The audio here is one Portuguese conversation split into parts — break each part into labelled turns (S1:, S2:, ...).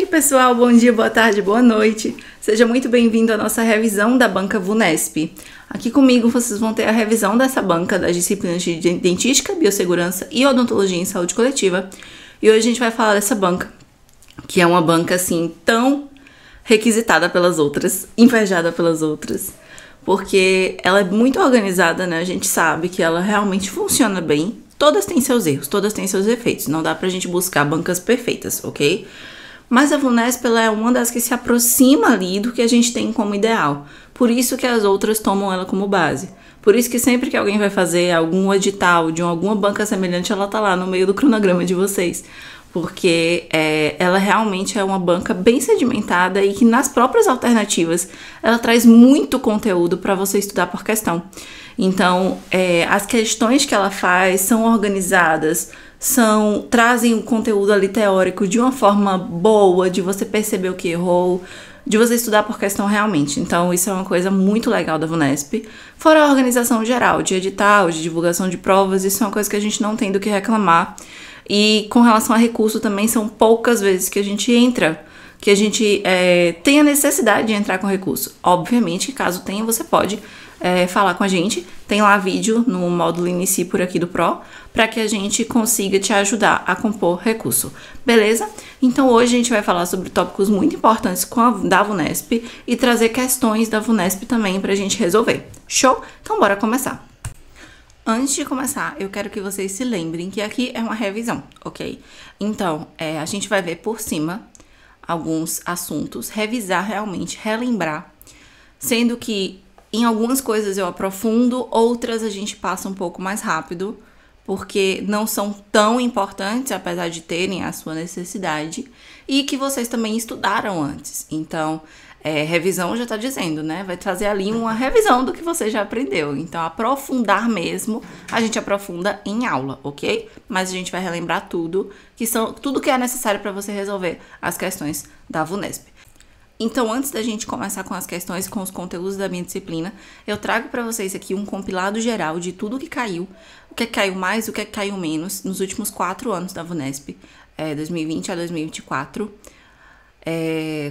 S1: pessoal, bom dia, boa tarde, boa noite. Seja muito bem-vindo à nossa revisão da banca VUNESP. Aqui comigo vocês vão ter a revisão dessa banca das disciplinas de dentística, biossegurança e odontologia em saúde coletiva. E hoje a gente vai falar dessa banca, que é uma banca assim tão requisitada pelas outras, invejada pelas outras, porque ela é muito organizada, né? A gente sabe que ela realmente funciona bem. Todas têm seus erros, todas têm seus efeitos. Não dá pra gente buscar bancas perfeitas, ok? Mas a VUNESP ela é uma das que se aproxima ali do que a gente tem como ideal. Por isso que as outras tomam ela como base. Por isso que sempre que alguém vai fazer algum edital de alguma banca semelhante, ela tá lá no meio do cronograma de vocês. Porque ela realmente é uma banca bem sedimentada e que nas próprias alternativas ela traz muito conteúdo para você estudar por questão. Então, as questões que ela faz são organizadas, trazem o conteúdo ali teórico de uma forma boa, de você perceber o que errou, de você estudar por questão realmente. Então, isso é uma coisa muito legal da VUNESP. Fora a organização geral, de edital, de divulgação de provas, isso é uma coisa que a gente não tem do que reclamar. E com relação a recurso também, são poucas vezes que a gente entra, que a gente tem a necessidade de entrar com recurso. Obviamente, caso tenha, você pode falar com a gente. Tem lá vídeo no módulo Inicie por aqui do Pro, para que a gente consiga te ajudar a compor recurso. Beleza? Então hoje a gente vai falar sobre tópicos muito importantes da VUNESP e trazer questões da VUNESP também pra gente resolver. Show? Então bora começar. Antes de começar, eu quero que vocês se lembrem que aqui é uma revisão, ok? Então, a gente vai ver por cima alguns assuntos, revisar realmente, relembrar, sendo que em algumas coisas eu aprofundo, outras a gente passa um pouco mais rápido, porque não são tão importantes, apesar de terem a sua necessidade, e que vocês também estudaram antes. Então, revisão já tá dizendo, né? Vai trazer ali uma revisão do que você já aprendeu. Então, aprofundar mesmo, a gente aprofunda em aula, ok? Mas a gente vai relembrar tudo que é necessário para você resolver as questões da VUNESP. Então, antes da gente começar com as questões e com os conteúdos da minha disciplina, eu trago para vocês aqui um compilado geral de tudo que caiu, o que caiu mais, o que caiu menos, nos últimos 4 anos da VUNESP, 2020 a 2024.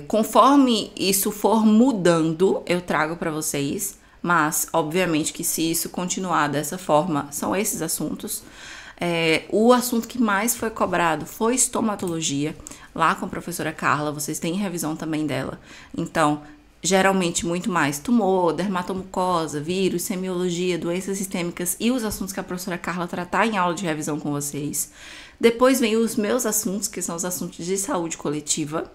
S1: Conforme isso for mudando, eu trago para vocês, mas, obviamente, que se isso continuar dessa forma, são esses assuntos. O assunto que mais foi cobrado foi estomatologia, lá com a professora Carla, vocês têm revisão também dela. Então, geralmente muito mais tumor, dermatomucosa, vírus, semiologia, doenças sistêmicas e os assuntos que a professora Carla tratar em aula de revisão com vocês. Depois vem os meus assuntos, que são os assuntos de saúde coletiva,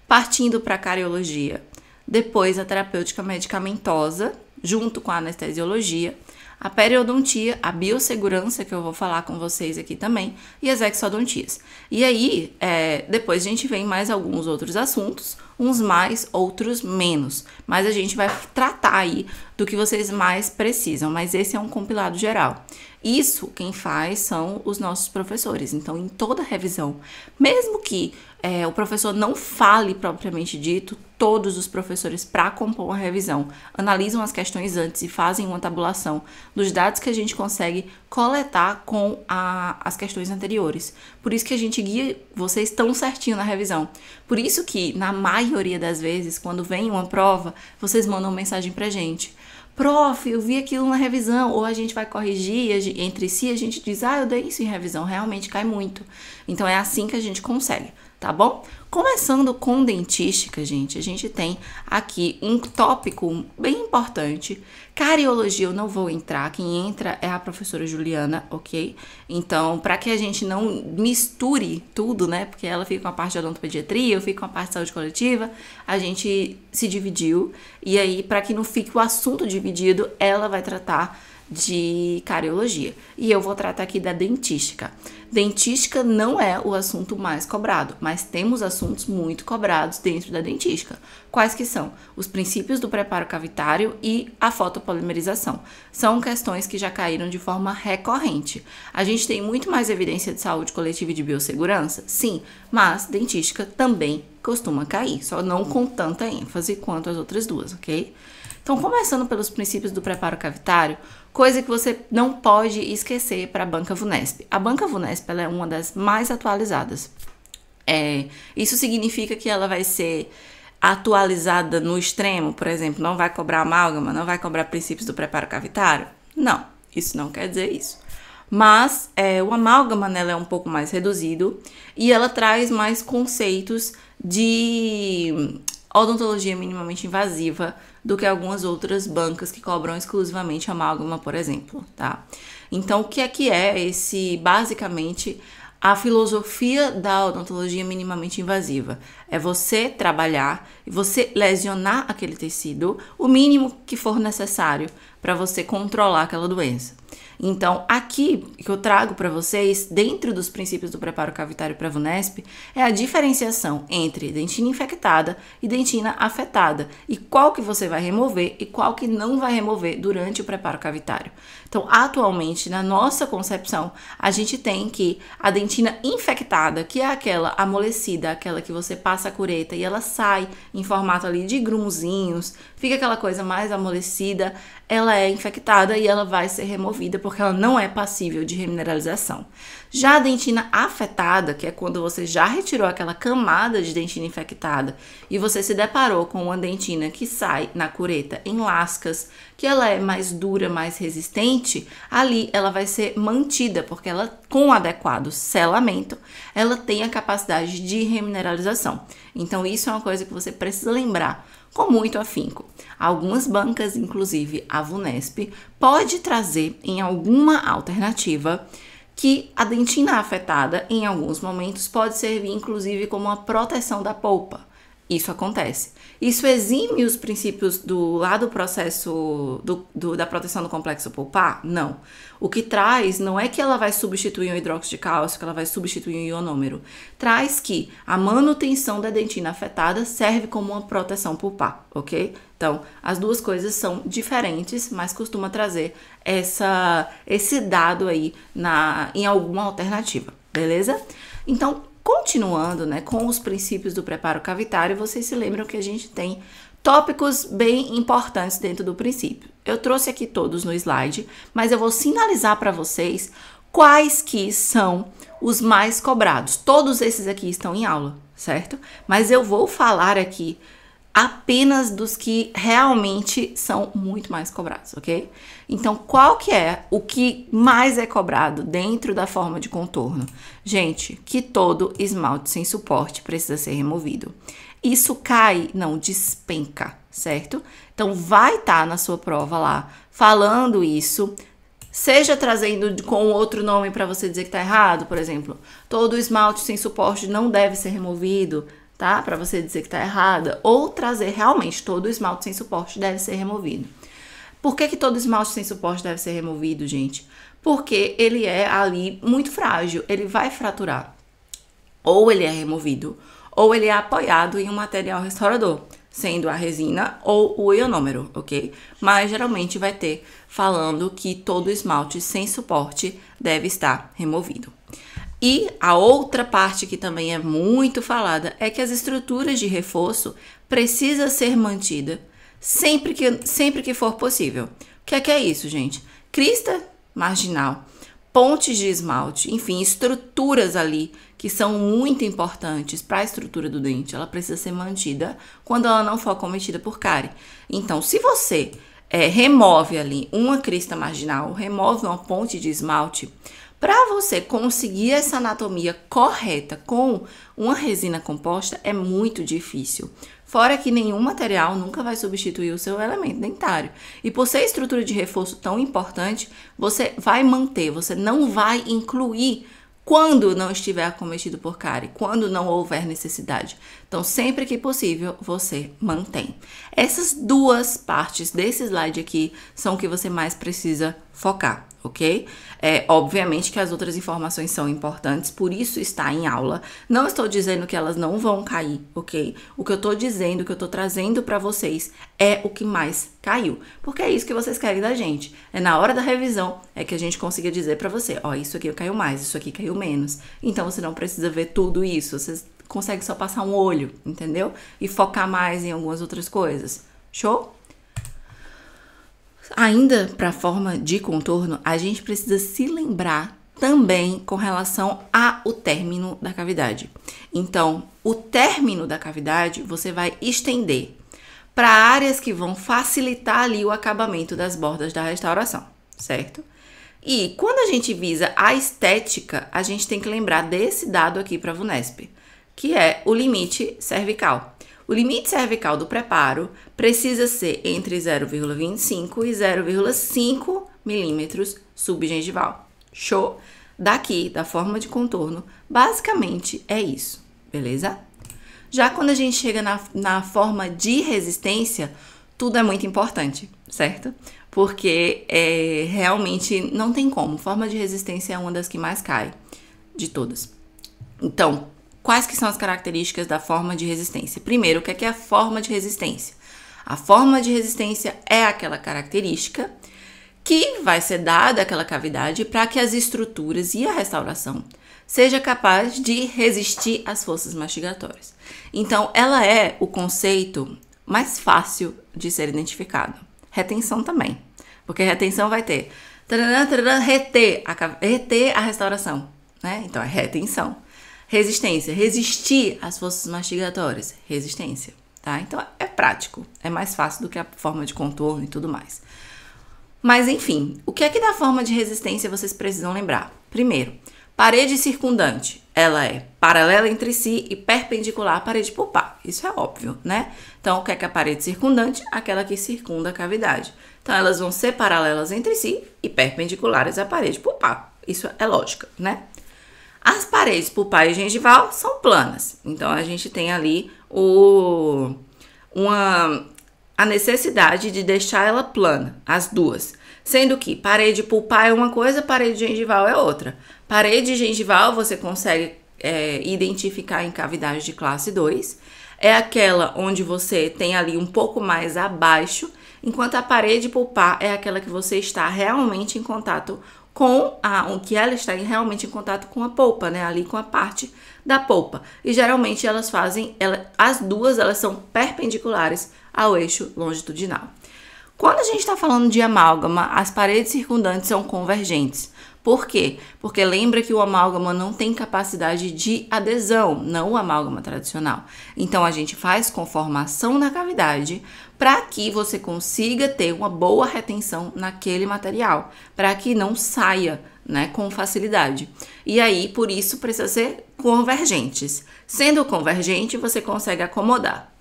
S1: partindo para a cariologia. Depois a terapêutica medicamentosa, junto com a anestesiologia, a periodontia, a biossegurança, que eu vou falar com vocês aqui também, e as exodontias. E aí, depois a gente vem mais alguns outros assuntos, uns mais, outros menos. Mas a gente vai tratar aí do que vocês mais precisam, mas esse é um compilado geral. Isso quem faz são os nossos professores. Então, em toda revisão, mesmo que o professor não fale propriamente dito, todos os professores, para compor a revisão, analisam as questões antes e fazem uma tabulação dos dados que a gente consegue coletar com as questões anteriores. Por isso que a gente guia vocês tão certinho na revisão. Por isso que, na maioria das vezes, quando vem uma prova, vocês mandam mensagem pra gente. Prof, eu vi aquilo na revisão, ou a gente vai corrigir entre si, a gente diz, eu dei isso em revisão, realmente cai muito. Então, é assim que a gente consegue, tá bom? Começando com dentística, gente, a gente tem aqui um tópico bem importante. Cariologia eu não vou entrar, quem entra é a professora Juliana, ok? Então, para que a gente não misture tudo, né? Porque ela fica com a parte de odontopediatria, eu fico com a parte de saúde coletiva, a gente se dividiu. E aí, para que não fique o assunto dividido, ela vai tratar de cariologia. E eu vou tratar aqui da dentística. Dentística não é o assunto mais cobrado, mas temos assuntos muito cobrados dentro da dentística. Quais que são? Os princípios do preparo cavitário e a fotopolimerização. São questões que já caíram de forma recorrente. A gente tem muito mais evidência de saúde coletiva e de biossegurança? Sim, mas dentística também costuma cair, só não com tanta ênfase quanto as outras duas, ok? Então, começando pelos princípios do preparo cavitário, coisa que você não pode esquecer para a banca VUNESP. A banca VUNESP ela é uma das mais atualizadas. Isso significa que ela vai ser atualizada no extremo, por exemplo, não vai cobrar amálgama, não vai cobrar princípios do preparo cavitário? Não, isso não quer dizer isso. Mas o amálgama nela é um pouco mais reduzido e ela traz mais conceitos de odontologia minimamente invasiva do que algumas outras bancas que cobram exclusivamente amálgama, por exemplo, tá? Então, o que é esse, basicamente, a filosofia da odontologia minimamente invasiva? É você trabalhar e você lesionar aquele tecido o mínimo que for necessário para você controlar aquela doença. Então, aqui que eu trago para vocês, dentro dos princípios do preparo cavitário para a VUNESP, é a diferenciação entre dentina infectada e dentina afetada, e qual que você vai remover e qual que não vai remover durante o preparo cavitário. Então, atualmente, na nossa concepção, a gente tem que a dentina infectada, que é aquela amolecida, aquela que você passa a cureta e ela sai em formato ali de grumuzinhos, fica aquela coisa mais amolecida, ela é infectada e ela vai ser removida porque ela não é passível de remineralização. Já a dentina afetada, que é quando você já retirou aquela camada de dentina infectada e você se deparou com uma dentina que sai na cureta em lascas, que ela é mais dura, mais resistente, ali ela vai ser mantida, porque ela, com o adequado selamento, ela tem a capacidade de remineralização. Então, isso é uma coisa que você precisa lembrar com muito afinco. Algumas bancas, inclusive a VUNESP, pode trazer em alguma alternativa que a dentina afetada, em alguns momentos, pode servir inclusive como uma proteção da polpa. Isso acontece. Isso exime os princípios lá do processo da proteção do complexo pulpar? Não. O que traz não é que ela vai substituir o hidróxido de cálcio, que ela vai substituir o ionômero. Traz que a manutenção da dentina afetada serve como uma proteção pulpar, ok? Então, as duas coisas são diferentes, mas costuma trazer esse dado aí em alguma alternativa, beleza? Então, continuando, né, com os princípios do preparo cavitário, vocês se lembram que a gente tem tópicos bem importantes dentro do princípio. Eu trouxe aqui todos no slide, mas eu vou sinalizar para vocês quais que são os mais cobrados. Todos esses aqui estão em aula, certo? Mas eu vou falar aqui apenas dos que realmente são muito mais cobrados, ok? Então, qual que é o que mais é cobrado dentro da forma de contorno? Gente, que todo esmalte sem suporte precisa ser removido. Isso cai, não despenca, certo? Então, vai estar na sua prova lá falando isso, seja trazendo com outro nome para você dizer que tá errado, por exemplo, todo esmalte sem suporte não deve ser removido, tá? Para você dizer que tá errada, ou trazer realmente todo o esmalte sem suporte deve ser removido. Por que todo esmalte sem suporte deve ser removido, gente? Porque ele é ali muito frágil, ele vai fraturar. Ou ele é removido, ou ele é apoiado em um material restaurador, sendo a resina ou o ionômero, ok? Mas geralmente vai ter falando que todo esmalte sem suporte deve estar removido. E a outra parte que também é muito falada é que as estruturas de reforço precisam ser mantidas sempre que for possível. O que é isso, gente? Crista marginal, pontes de esmalte, enfim, estruturas ali que são muito importantes para a estrutura do dente. Ela precisa ser mantida quando ela não for acometida por cárie. Então, se você remove ali uma crista marginal, remove uma ponte de esmalte, para você conseguir essa anatomia correta com uma resina composta é muito difícil. Fora que nenhum material nunca vai substituir o seu elemento dentário. E por ser a estrutura de reforço tão importante, você vai manter, você não vai incluir quando não estiver acometido por cárie, quando não houver necessidade. Então, sempre que possível, você mantém. Essas duas partes desse slide aqui são o que você mais precisa focar, ok? Obviamente que as outras informações são importantes, por isso está em aula. Não estou dizendo que elas não vão cair, ok? O que eu estou dizendo, o que eu estou trazendo para vocês é o que mais caiu. Porque é isso que vocês querem da gente. É na hora da revisão é que a gente consiga dizer para você, ó, isso aqui caiu mais, isso aqui caiu menos. Então, você não precisa ver tudo isso, você consegue só passar um olho, entendeu? E focar mais em algumas outras coisas. Show? Ainda para a forma de contorno, a gente precisa se lembrar também com relação ao término da cavidade. Então, o término da cavidade você vai estender para áreas que vão facilitar ali o acabamento das bordas da restauração, certo? E quando a gente visa a estética, a gente tem que lembrar desse dado aqui para a VUNESP, que é o limite cervical. O limite cervical do preparo precisa ser entre 0,25 e 0,5 milímetros subgengival. Show? Daqui, da forma de contorno, basicamente é isso, beleza? Já quando a gente chega na forma de resistência, tudo é muito importante, certo? Porque realmente não tem como. Forma de resistência é uma das que mais cai de todas. Então, quais que são as características da forma de resistência? Primeiro, o que é a forma de resistência? A forma de resistência é aquela característica que vai ser dada àquela cavidade para que as estruturas e a restauração seja capaz de resistir às forças mastigatórias. Então, ela é o conceito mais fácil de ser identificado. Retenção também, porque retenção vai ter reter a restauração, né? Então, é retenção. Resistência, resistir às forças mastigatórias, resistência, tá? Então, é prático, é mais fácil do que a forma de contorno e tudo mais. Mas, enfim, o que é que da forma de resistência vocês precisam lembrar? Primeiro, parede circundante, ela é paralela entre si e perpendicular à parede pulpar. Isso é óbvio, né? Então, o que é a parede circundante? Aquela que circunda a cavidade. Então, elas vão ser paralelas entre si e perpendiculares à parede pulpar. Isso é lógica, né? As paredes pulpar e gengival são planas. Então, a gente tem ali a necessidade de deixar ela plana, as duas. Sendo que parede pulpar é uma coisa, parede gengival é outra. Parede gengival você consegue identificar em cavidade de classe 2. É aquela onde você tem ali um pouco mais abaixo, enquanto a parede pulpar é aquela que você está realmente em contato com que ela está realmente em contato com a polpa, né? Ali com a parte da polpa. E geralmente as duas elas são perpendiculares ao eixo longitudinal. Quando a gente está falando de amálgama, as paredes circundantes são convergentes. Por quê? Porque lembra que o amálgama não tem capacidade de adesão, não o amálgama tradicional. Então, a gente faz conformação na cavidade para que você consiga ter uma boa retenção naquele material, para que não saia, né, com facilidade. E aí, por isso, precisa ser convergentes. Sendo convergente, você consegue acomodar.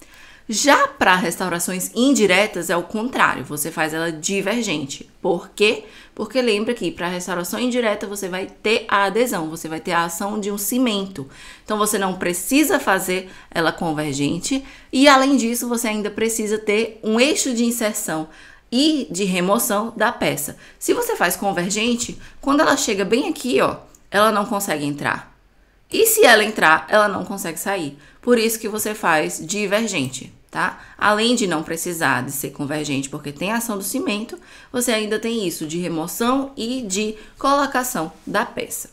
S1: Já para restaurações indiretas é o contrário, você faz ela divergente. Por quê? Porque lembra que para restauração indireta você vai ter a adesão, você vai ter a ação de um cimento. Então você não precisa fazer ela convergente e além disso você ainda precisa ter um eixo de inserção e de remoção da peça. Se você faz convergente, quando ela chega bem aqui, ó, ela não consegue entrar. E se ela entrar, ela não consegue sair. Por isso que você faz divergente, tá? Além de não precisar de ser convergente, porque tem a ação do cimento, você ainda tem isso de remoção e de colocação da peça.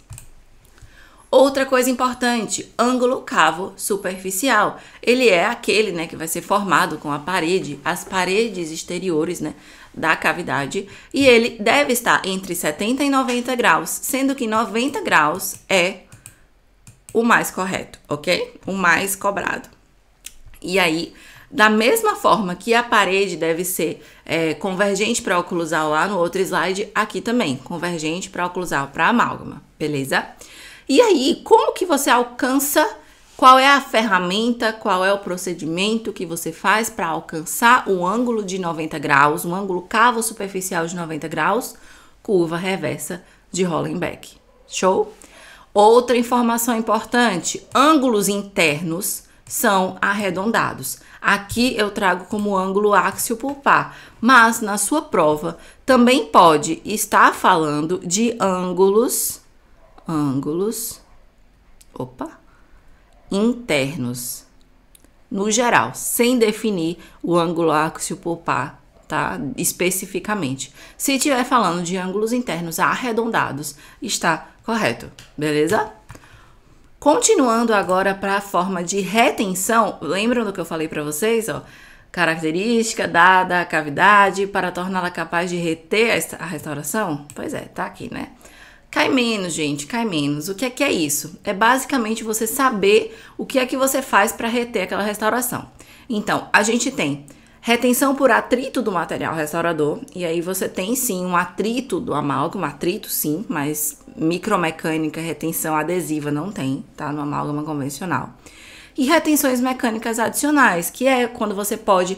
S1: Outra coisa importante, ângulo cavo superficial. Ele é aquele, né, que vai ser formado com a parede, as paredes exteriores, né, da cavidade, e ele deve estar entre 70 e 90 graus, sendo que 90 graus é o mais correto, ok? O mais cobrado. E aí, da mesma forma que a parede deve ser convergente para oclusal lá no outro slide, aqui também, convergente para oclusal para amálgama, beleza? E aí, como que você alcança, qual é a ferramenta, qual é o procedimento que você faz para alcançar o ângulo de 90 graus, um ângulo cavo superficial de 90 graus, curva reversa de Hollenbeck. Show? Outra informação importante, ângulos internos são arredondados. Aqui eu trago como ângulo áxio pulpar, mas na sua prova também pode estar falando de ângulos internos, no geral, sem definir o ângulo áxio pulpar, tá? Especificamente. Se estiver falando de ângulos internos arredondados, está correto, beleza? Continuando agora para a forma de retenção, lembram do que eu falei para vocês, ó? Característica dada à cavidade para torná-la capaz de reter a restauração? Pois é, tá aqui, né? Cai menos, gente, cai menos. O que é isso? É basicamente você saber o que é que você faz para reter aquela restauração. Então, a gente tem retenção por atrito do material restaurador, e aí você tem sim um atrito do amálgama, atrito sim, mas micromecânica, retenção adesiva não tem, tá? No amálgama convencional. E retenções mecânicas adicionais, que é quando você pode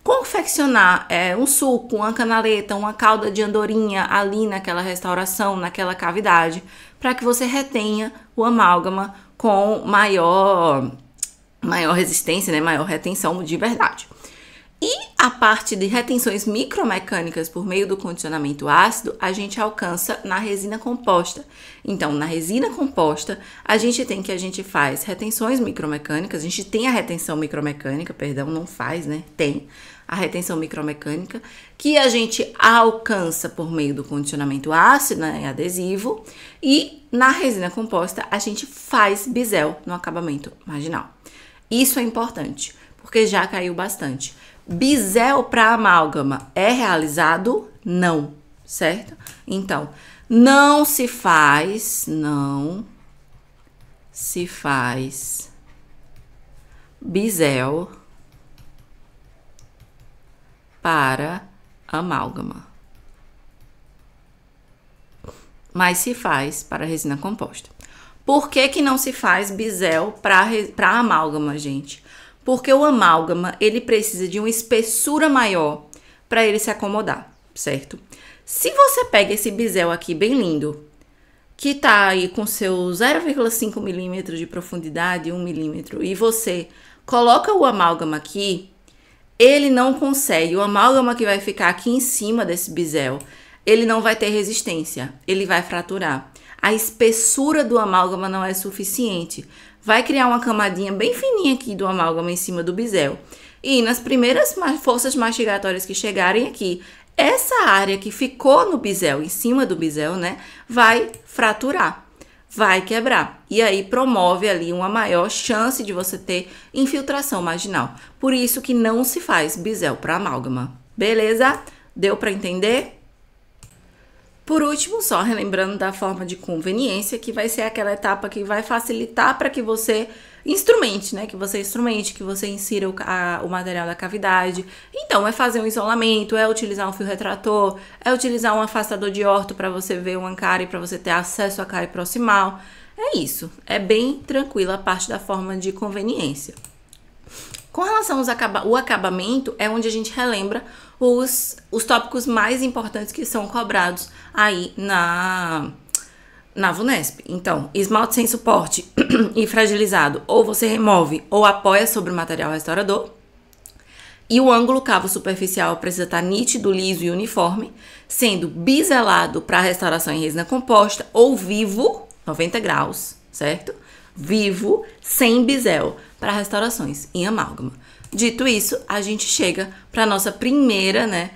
S1: confeccionar um suco, uma canaleta, uma calda de andorinha ali naquela restauração, naquela cavidade, para que você retenha o amálgama com maior resistência, né, maior retenção de verdade. E a parte de retenções micromecânicas por meio do condicionamento ácido, a gente alcança na resina composta. Então, na resina composta, a gente faz retenções micromecânicas, a gente tem a retenção micromecânica, perdão, não faz, né? Tem a retenção micromecânica, que a gente alcança por meio do condicionamento ácido, né, adesivo, e na resina composta, a gente faz bisel no acabamento marginal. Isso é importante, porque já caiu bastante. Bisel para amálgama é realizado? Não, certo? Então, não se faz bisel para amálgama, mas se faz para resina composta. Por que não se faz bisel para amálgama, gente? Porque o amálgama, ele precisa de uma espessura maior para ele se acomodar, certo? Se você pega esse bisel aqui bem lindo, que tá aí com seu 0,5 milímetros de profundidade, 1 milímetro, e você coloca o amálgama aqui, ele não consegue, o amálgama que vai ficar aqui em cima desse bisel, ele não vai ter resistência, ele vai fraturar. A espessura do amálgama não é suficiente. Vai criar uma camadinha bem fininha aqui do amálgama em cima do bisel. E nas primeiras forças mastigatórias que chegarem aqui, essa área que ficou no bisel, em cima do bisel, né, vai fraturar, vai quebrar. E aí promove ali uma maior chance de você ter infiltração marginal. Por isso que não se faz bisel para amálgama. Beleza? Deu para entender? Por último, só relembrando da forma de conveniência, que vai ser aquela etapa que vai facilitar para que você instrumente, né? Que você insira o material da cavidade. Então, é fazer um isolamento, é utilizar um fio retrator, é utilizar um afastador de orto para você ver uma cárie, para você ter acesso à cárie proximal. É isso. É bem tranquila a parte da forma de conveniência. Com relação ao acabamento, é onde a gente relembra os tópicos mais importantes que são cobrados aí na VUNESP. Então, esmalte sem suporte e fragilizado, ou você remove ou apoia sobre o material restaurador. E o ângulo cavo superficial precisa estar nítido, liso e uniforme, sendo biselado para restauração em resina composta ou vivo, 90 graus, certo? Vivo, sem bisel, para restaurações em amálgama. Dito isso, a gente chega para nossa primeira,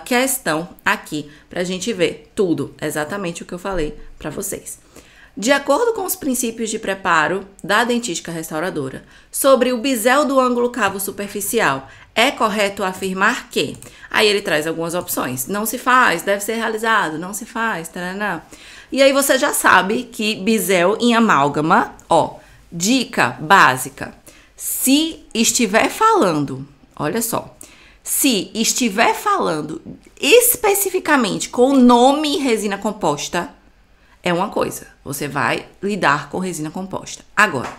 S1: questão aqui, para a gente ver tudo, exatamente o que eu falei para vocês. De acordo com os princípios de preparo da dentística restauradora, sobre o bisel do ângulo cavo superficial, é correto afirmar que... Aí ele traz algumas opções. Não se faz, deve ser realizado, não se faz, taranã. E aí você já sabe que bisel em amálgama, ó, dica básica. Se estiver falando, olha só, se estiver falando especificamente com o nome resina composta, é uma coisa, você vai lidar com resina composta. Agora,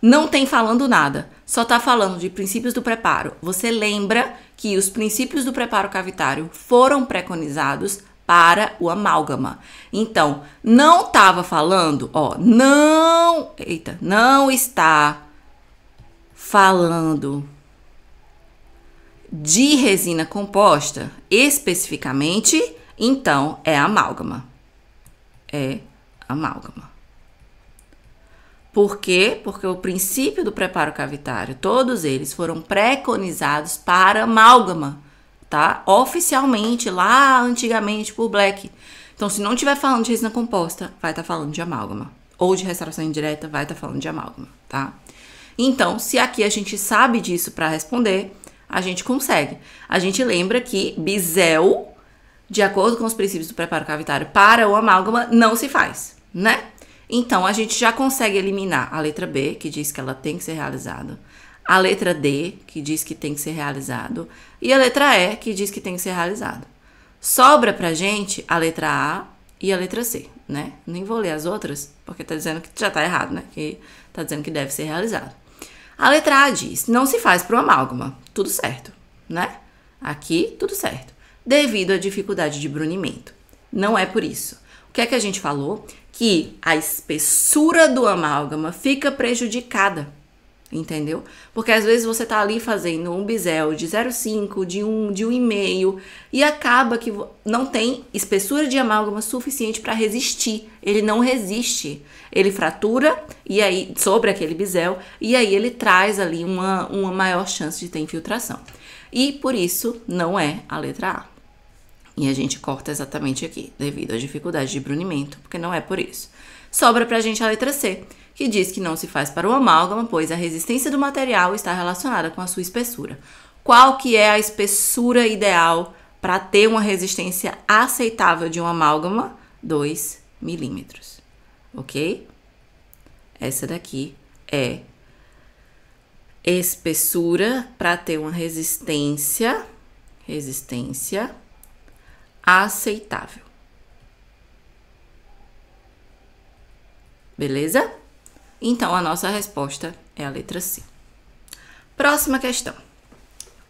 S1: não tem falando nada, só tá falando de princípios do preparo. Você lembra que os princípios do preparo cavitário foram preconizados para o amálgama. Então, não estava falando, ó, não está falando de resina composta especificamente, então é amálgama. É amálgama. Por quê? Porque o princípio do preparo cavitário, todos eles foram preconizados para amálgama, tá? Oficialmente, lá antigamente por Black. Então, se não estiver falando de resina composta, vai estar falando de amálgama. Ou de restauração indireta, vai estar falando de amálgama, tá? Então, se aqui a gente sabe disso para responder, a gente consegue. A gente lembra que bisel de acordo com os princípios do preparo cavitário para o amálgama, não se faz, né? Então, a gente já consegue eliminar a letra B, que diz que ela tem que ser realizada, a letra D, que diz que tem que ser realizado, e a letra E, que diz que tem que ser realizado. Sobra pra gente a letra A e a letra C, né? Nem vou ler as outras, porque tá dizendo que já tá errado, né? Que tá dizendo que deve ser realizado. A letra A diz, não se faz pro amálgama. Tudo certo, né? Aqui, tudo certo. Devido à dificuldade de brunimento. Não é por isso. O que é que a gente falou? Que a espessura do amálgama fica prejudicada. Entendeu? Porque às vezes você tá ali fazendo um bisel de 0,5, de 1,5 e acaba que não tem espessura de amálgama suficiente para resistir. Ele não resiste. Ele fratura e aí sobre aquele bisel e aí ele traz ali uma maior chance de ter infiltração. E por isso não é a letra A. E a gente corta exatamente aqui, devido à dificuldade de brunimento, porque não é por isso. Sobra pra gente a letra C, que diz que não se faz para o amálgama, pois a resistência do material está relacionada com a sua espessura. Qual que é a espessura ideal para ter uma resistência aceitável de um amálgama? 2 milímetros, ok? Essa daqui é espessura para ter uma resistência aceitável. Beleza? Então, a nossa resposta é a letra C. Próxima questão.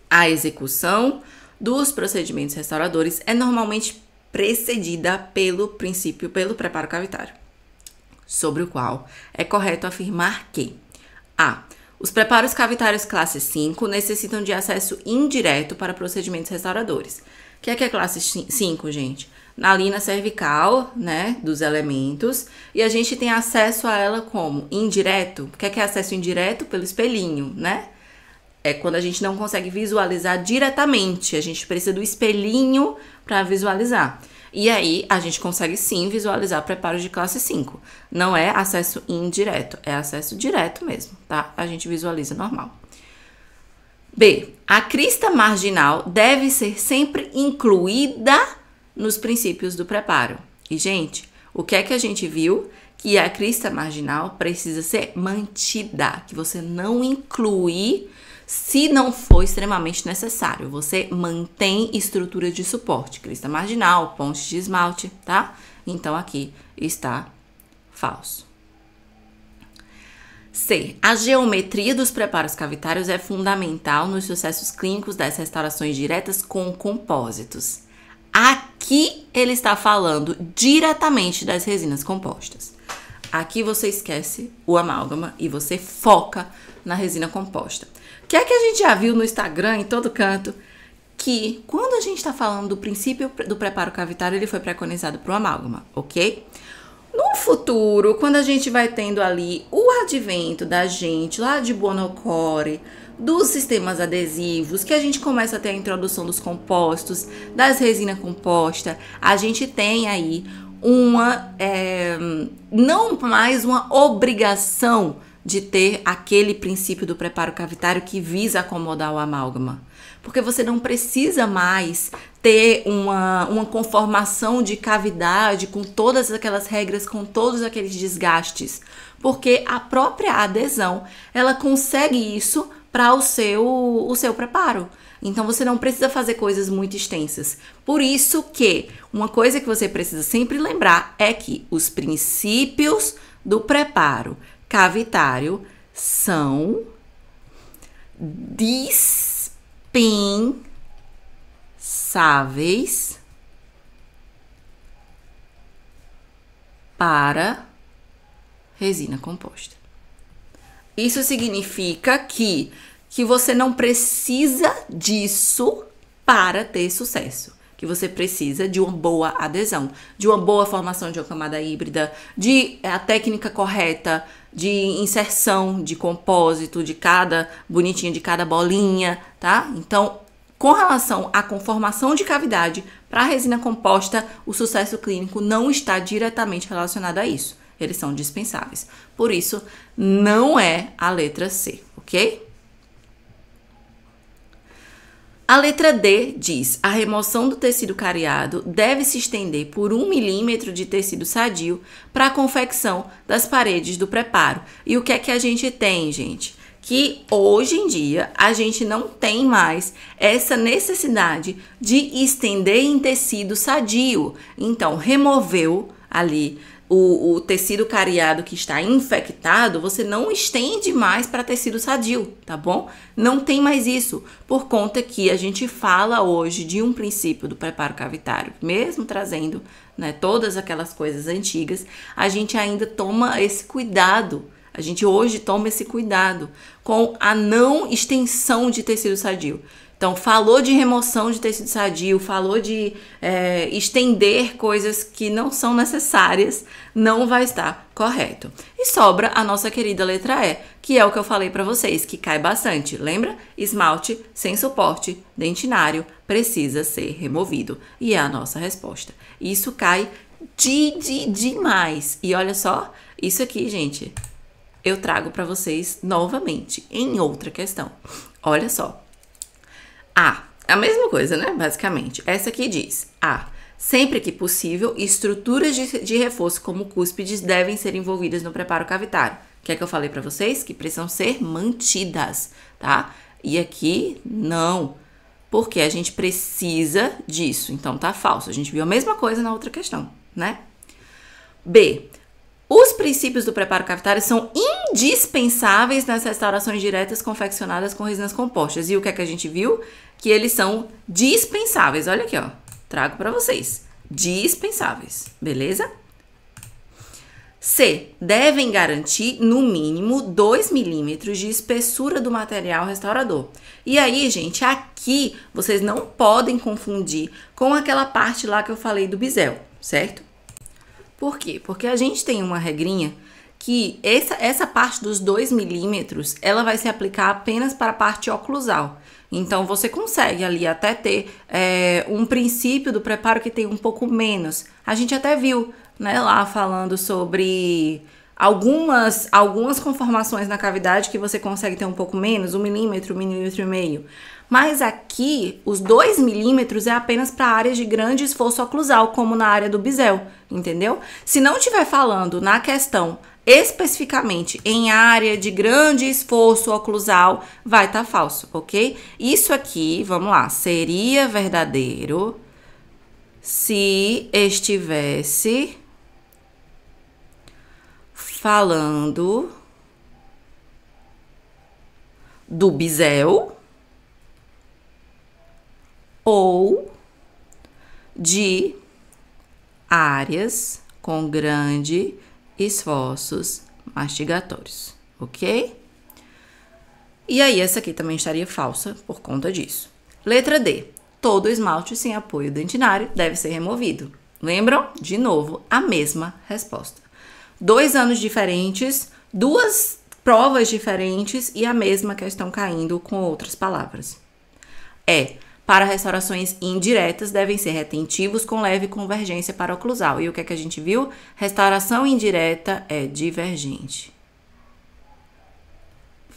S1: A execução dos procedimentos restauradores é normalmente precedida pelo preparo cavitário, sobre o qual é correto afirmar que A. Os preparos cavitários classe 5 necessitam de acesso indireto para procedimentos restauradores. O que é classe 5, gente? Na lina cervical, né, dos elementos, e a gente tem acesso a ela como indireto. O que é acesso indireto? Pelo espelhinho, né? É quando a gente não consegue visualizar diretamente, a gente precisa do espelhinho para visualizar. E aí, a gente consegue sim visualizar preparos de classe 5. Não é acesso indireto, é acesso direto mesmo, tá? A gente visualiza normal. B. A crista marginal deve ser sempre incluída nos princípios do preparo. E, gente, o que é que a gente viu? Que a crista marginal precisa ser mantida, que você não inclui se não for extremamente necessário. Você mantém estrutura de suporte, crista marginal, ponte de esmalte, tá? Então, aqui está falso. C. A geometria dos preparos cavitários é fundamental nos sucessos clínicos das restaurações diretas com compósitos. Aqui ele está falando diretamente das resinas compostas. Aqui você esquece o amálgama e você foca na resina composta. O que é que a gente já viu no Instagram, em todo canto, que quando a gente está falando do princípio do preparo cavitário, ele foi preconizado para o amálgama, ok? No futuro, quando a gente vai tendo ali o advento da gente lá de Buonocore, dos sistemas adesivos, que a gente começa a ter a introdução dos compostos, das resinas compostas, a gente tem aí não mais uma obrigação de ter aquele princípio do preparo cavitário que visa acomodar o amálgama. Porque você não precisa mais ter uma conformação de cavidade com todas aquelas regras, com todos aqueles desgastes. Porque a própria adesão, ela consegue isso para o seu preparo. Então, você não precisa fazer coisas muito extensas. Por isso que uma coisa que você precisa sempre lembrar é que os princípios do preparo cavitário são dispensáveis para resina composta. Isso significa que você não precisa disso para ter sucesso. Que você precisa de uma boa adesão, de uma boa formação de uma camada híbrida, de a técnica correta de inserção de compósito de cada bonitinho, de cada bolinha, tá? Então, com relação à conformação de cavidade para a resina composta, o sucesso clínico não está diretamente relacionado a isso. Eles são dispensáveis. Por isso, não é a letra C, ok? A letra D diz: a remoção do tecido cariado deve se estender por 1 milímetro de tecido sadio para a confecção das paredes do preparo. E o que é que a gente tem, gente? Que hoje em dia a gente não tem mais essa necessidade de estender em tecido sadio. Então, removeu ali o tecido cariado que está infectado, você não estende mais para tecido sadio, tá bom? Não tem mais isso, por conta que a gente fala hoje de um princípio do preparo cavitário, mesmo trazendo, né, todas aquelas coisas antigas, a gente ainda toma esse cuidado. A gente hoje toma esse cuidado com a não extensão de tecido sadio. Então, falou de remoção de tecido sadio, falou de estender coisas que não são necessárias, não vai estar correto. E sobra a nossa querida letra E, que é o que eu falei para vocês, que cai bastante. Lembra? Esmalte sem suporte dentinário precisa ser removido. E é a nossa resposta. Isso cai demais. E olha só, isso aqui, gente, eu trago para vocês novamente em outra questão. Olha só. A mesma coisa, né? Basicamente. Essa aqui diz: sempre que possível, estruturas de reforço como cúspides devem ser envolvidas no preparo cavitário. O que é que eu falei para vocês? Que precisam ser mantidas, tá? E aqui, não. Porque a gente precisa disso. Então, tá falso. A gente viu a mesma coisa na outra questão, né? B. Os princípios do preparo cavitário são indispensáveis nas restaurações diretas confeccionadas com resinas compostas. E o que é que a gente viu? Que eles são dispensáveis. Olha aqui, ó. Trago para vocês. Dispensáveis. Beleza? C. Devem garantir, no mínimo, 2 milímetros de espessura do material restaurador. E aí, gente, aqui vocês não podem confundir com aquela parte lá que eu falei do bisel, certo? Por quê? Porque a gente tem uma regrinha que essa parte dos 2 milímetros, ela vai se aplicar apenas para a parte oclusal. Então, você consegue ali até ter um princípio do preparo que tem um pouco menos. A gente até viu, né, lá falando sobre algumas conformações na cavidade que você consegue ter um pouco menos, 1 milímetro, 1,5 milímetro. Mas aqui, os 2 milímetros é apenas para áreas de grande esforço oclusal, como na área do bisel, entendeu? Se não estiver falando na questão especificamente em área de grande esforço oclusal, vai estar falso, ok? Isso aqui, vamos lá, seria verdadeiro se estivesse falando do bisel ou de áreas com grande esforços mastigatórios, ok? E aí, essa aqui também estaria falsa por conta disso. Letra D. Todo esmalte sem apoio dentinário deve ser removido. Lembram? De novo, a mesma resposta. 2 anos diferentes, 2 provas diferentes e a mesma questão caindo com outras palavras. Para restaurações indiretas, devem ser retentivos com leve convergência para oclusal. E o que é que a gente viu? Restauração indireta é divergente.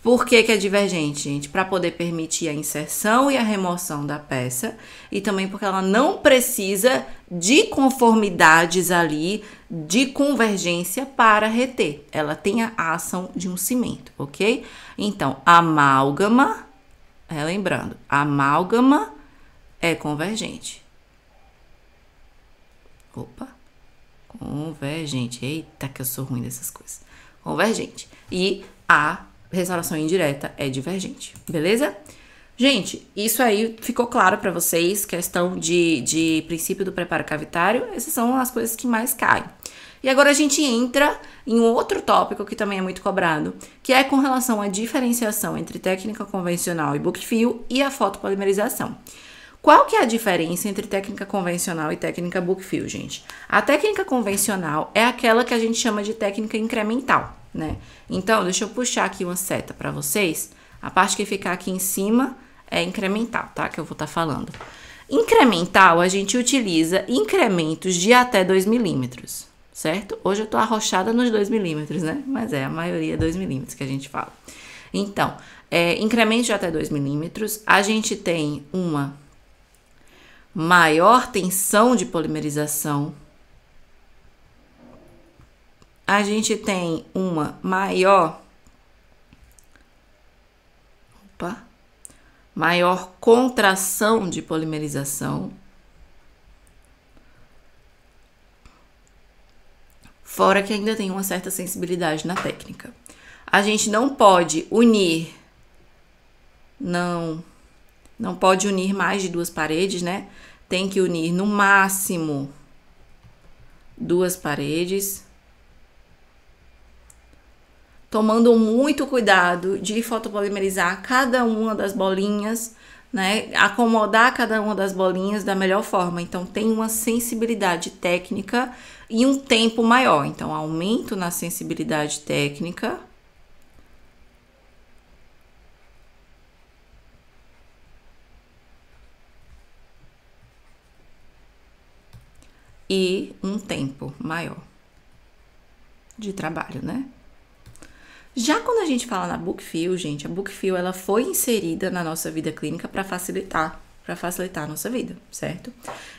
S1: Por que é divergente, gente? Para poder permitir a inserção e a remoção da peça. E também porque ela não precisa de conformidades ali, de convergência para reter. Ela tem a ação de um cimento, ok? Então, amálgama, lembrando, amálgama é convergente. Convergente. Eita, que eu sou ruim dessas coisas. Convergente. E a restauração indireta é divergente. Beleza? Gente, isso aí ficou claro para vocês. Questão de princípio do preparo cavitário. Essas são as coisas que mais caem. E agora a gente entra em um outro tópico que também é muito cobrado, que é com relação à diferenciação entre técnica convencional e book fill e a fotopolimerização. Qual que é a diferença entre técnica convencional e técnica book fill, gente? A técnica convencional é aquela que a gente chama de técnica incremental, né? Então, deixa eu puxar aqui uma seta para vocês. A parte que ficar aqui em cima é incremental, tá? Que eu vou estar falando. Incremental, a gente utiliza incrementos de até 2 milímetros, certo? Hoje eu tô arrochada nos 2 milímetros, né? Mas a maioria é 2 milímetros que a gente fala. Então, incremento de até 2 milímetros, a gente tem uma maior tensão de polimerização, a gente tem uma maior contração de polimerização, fora que ainda tem uma certa sensibilidade na técnica. A gente não pode unir, não pode unir mais de 2 paredes, né? Tem que unir no máximo 2 paredes, tomando muito cuidado de fotopolimerizar cada uma das bolinhas, né? Acomodar cada uma das bolinhas da melhor forma. Então, tem uma sensibilidade técnica e um tempo maior. Então, aumento na sensibilidade técnica. E um tempo maior de trabalho, né? Já quando a gente fala na Bookfill, gente, a Bookfill ela foi inserida na nossa vida clínica para facilitar a nossa vida, certo?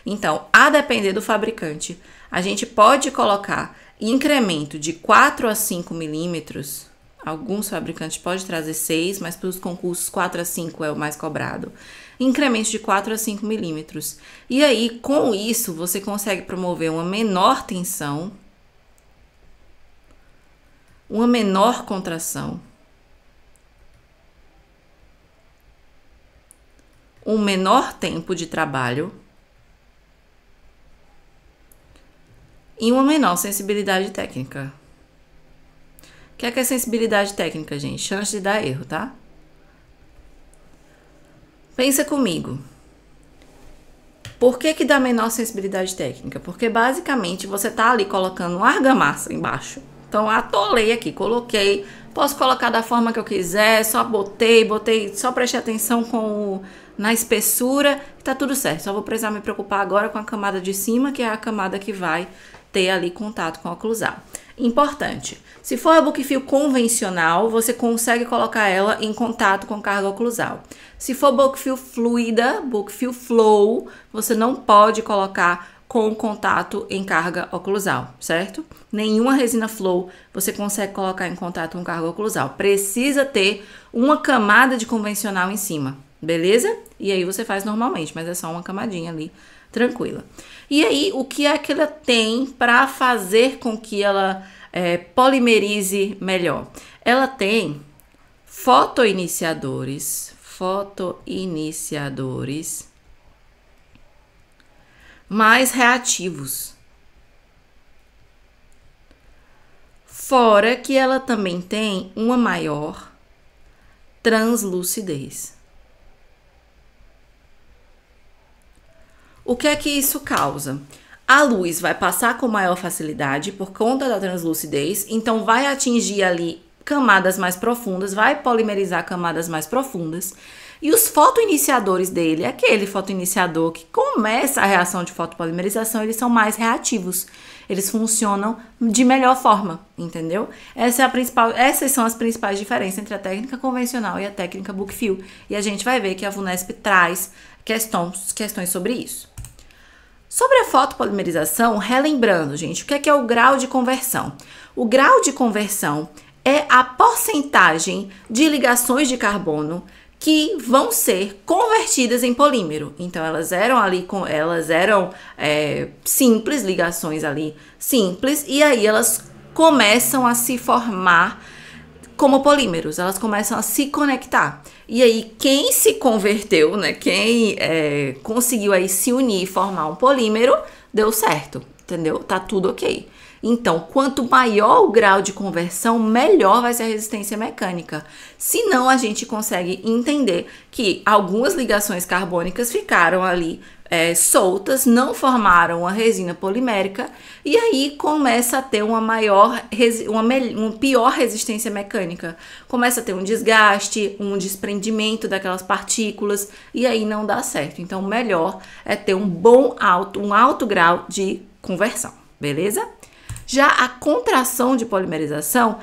S1: Então, a depender do fabricante, a gente pode colocar incremento de 4 a 5 milímetros. Alguns fabricantes podem trazer 6, mas para os concursos 4 a 5 é o mais cobrado. Incremento de 4 a 5 milímetros. E aí, com isso, você consegue promover uma menor tensão, uma menor contração, um menor tempo de trabalho e uma menor sensibilidade técnica. O que é sensibilidade técnica, gente? Chance de dar erro, tá? Pensa comigo. Por que dá menor sensibilidade técnica? Porque basicamente você tá ali colocando uma argamassa embaixo. Então, atolei aqui, coloquei, posso colocar da forma que eu quiser, só botei, só prestei atenção na espessura, tá tudo certo. Só vou precisar me preocupar agora com a camada de cima, que é a camada que vai ter ali contato com a oclusal. Importante, se for a Bookfill convencional, você consegue colocar ela em contato com carga oclusal. Se for Bookfill fluida, Bookfill flow, você não pode colocar com contato em carga oclusal, certo? Nenhuma resina flow você consegue colocar em contato com carga oclusal. Precisa ter uma camada de convencional em cima, beleza? E aí você faz normalmente, mas é só uma camadinha ali, tranquila. E aí, o que é que ela tem para fazer com que ela polimerize melhor? Ela tem fotoiniciadores mais reativos. Fora que ela também tem uma maior translucidez. O que é que isso causa? A luz vai passar com maior facilidade por conta da translucidez, então vai atingir ali camadas mais profundas, vai polimerizar camadas mais profundas. E os fotoiniciadores dele, aquele fotoiniciador que começa a reação de fotopolimerização, eles são mais reativos. Eles funcionam de melhor forma, entendeu? Essas são as principais diferenças entre a técnica convencional e a técnica Bookfill. E a gente vai ver que a VUNESP traz questões sobre isso. Sobre a fotopolimerização, relembrando, gente, o que é o grau de conversão? O grau de conversão é a porcentagem de ligações de carbono que vão ser convertidas em polímero. Então, elas eram simples, ligações ali simples, e aí elas começam a se formar como polímeros, elas começam a se conectar. E aí, quem se converteu, né, quem conseguiu aí se unir e formar um polímero, deu certo, entendeu? Tá tudo ok. Então, quanto maior o grau de conversão, melhor vai ser a resistência mecânica. Senão, a gente consegue entender que algumas ligações carbônicas ficaram ali soltas, não formaram uma resina polimérica, e aí começa a ter uma pior resistência mecânica. Começa a ter um desgaste, um desprendimento daquelas partículas, e aí não dá certo. Então, o melhor é ter um alto grau de conversão, beleza? Já a contração de polimerização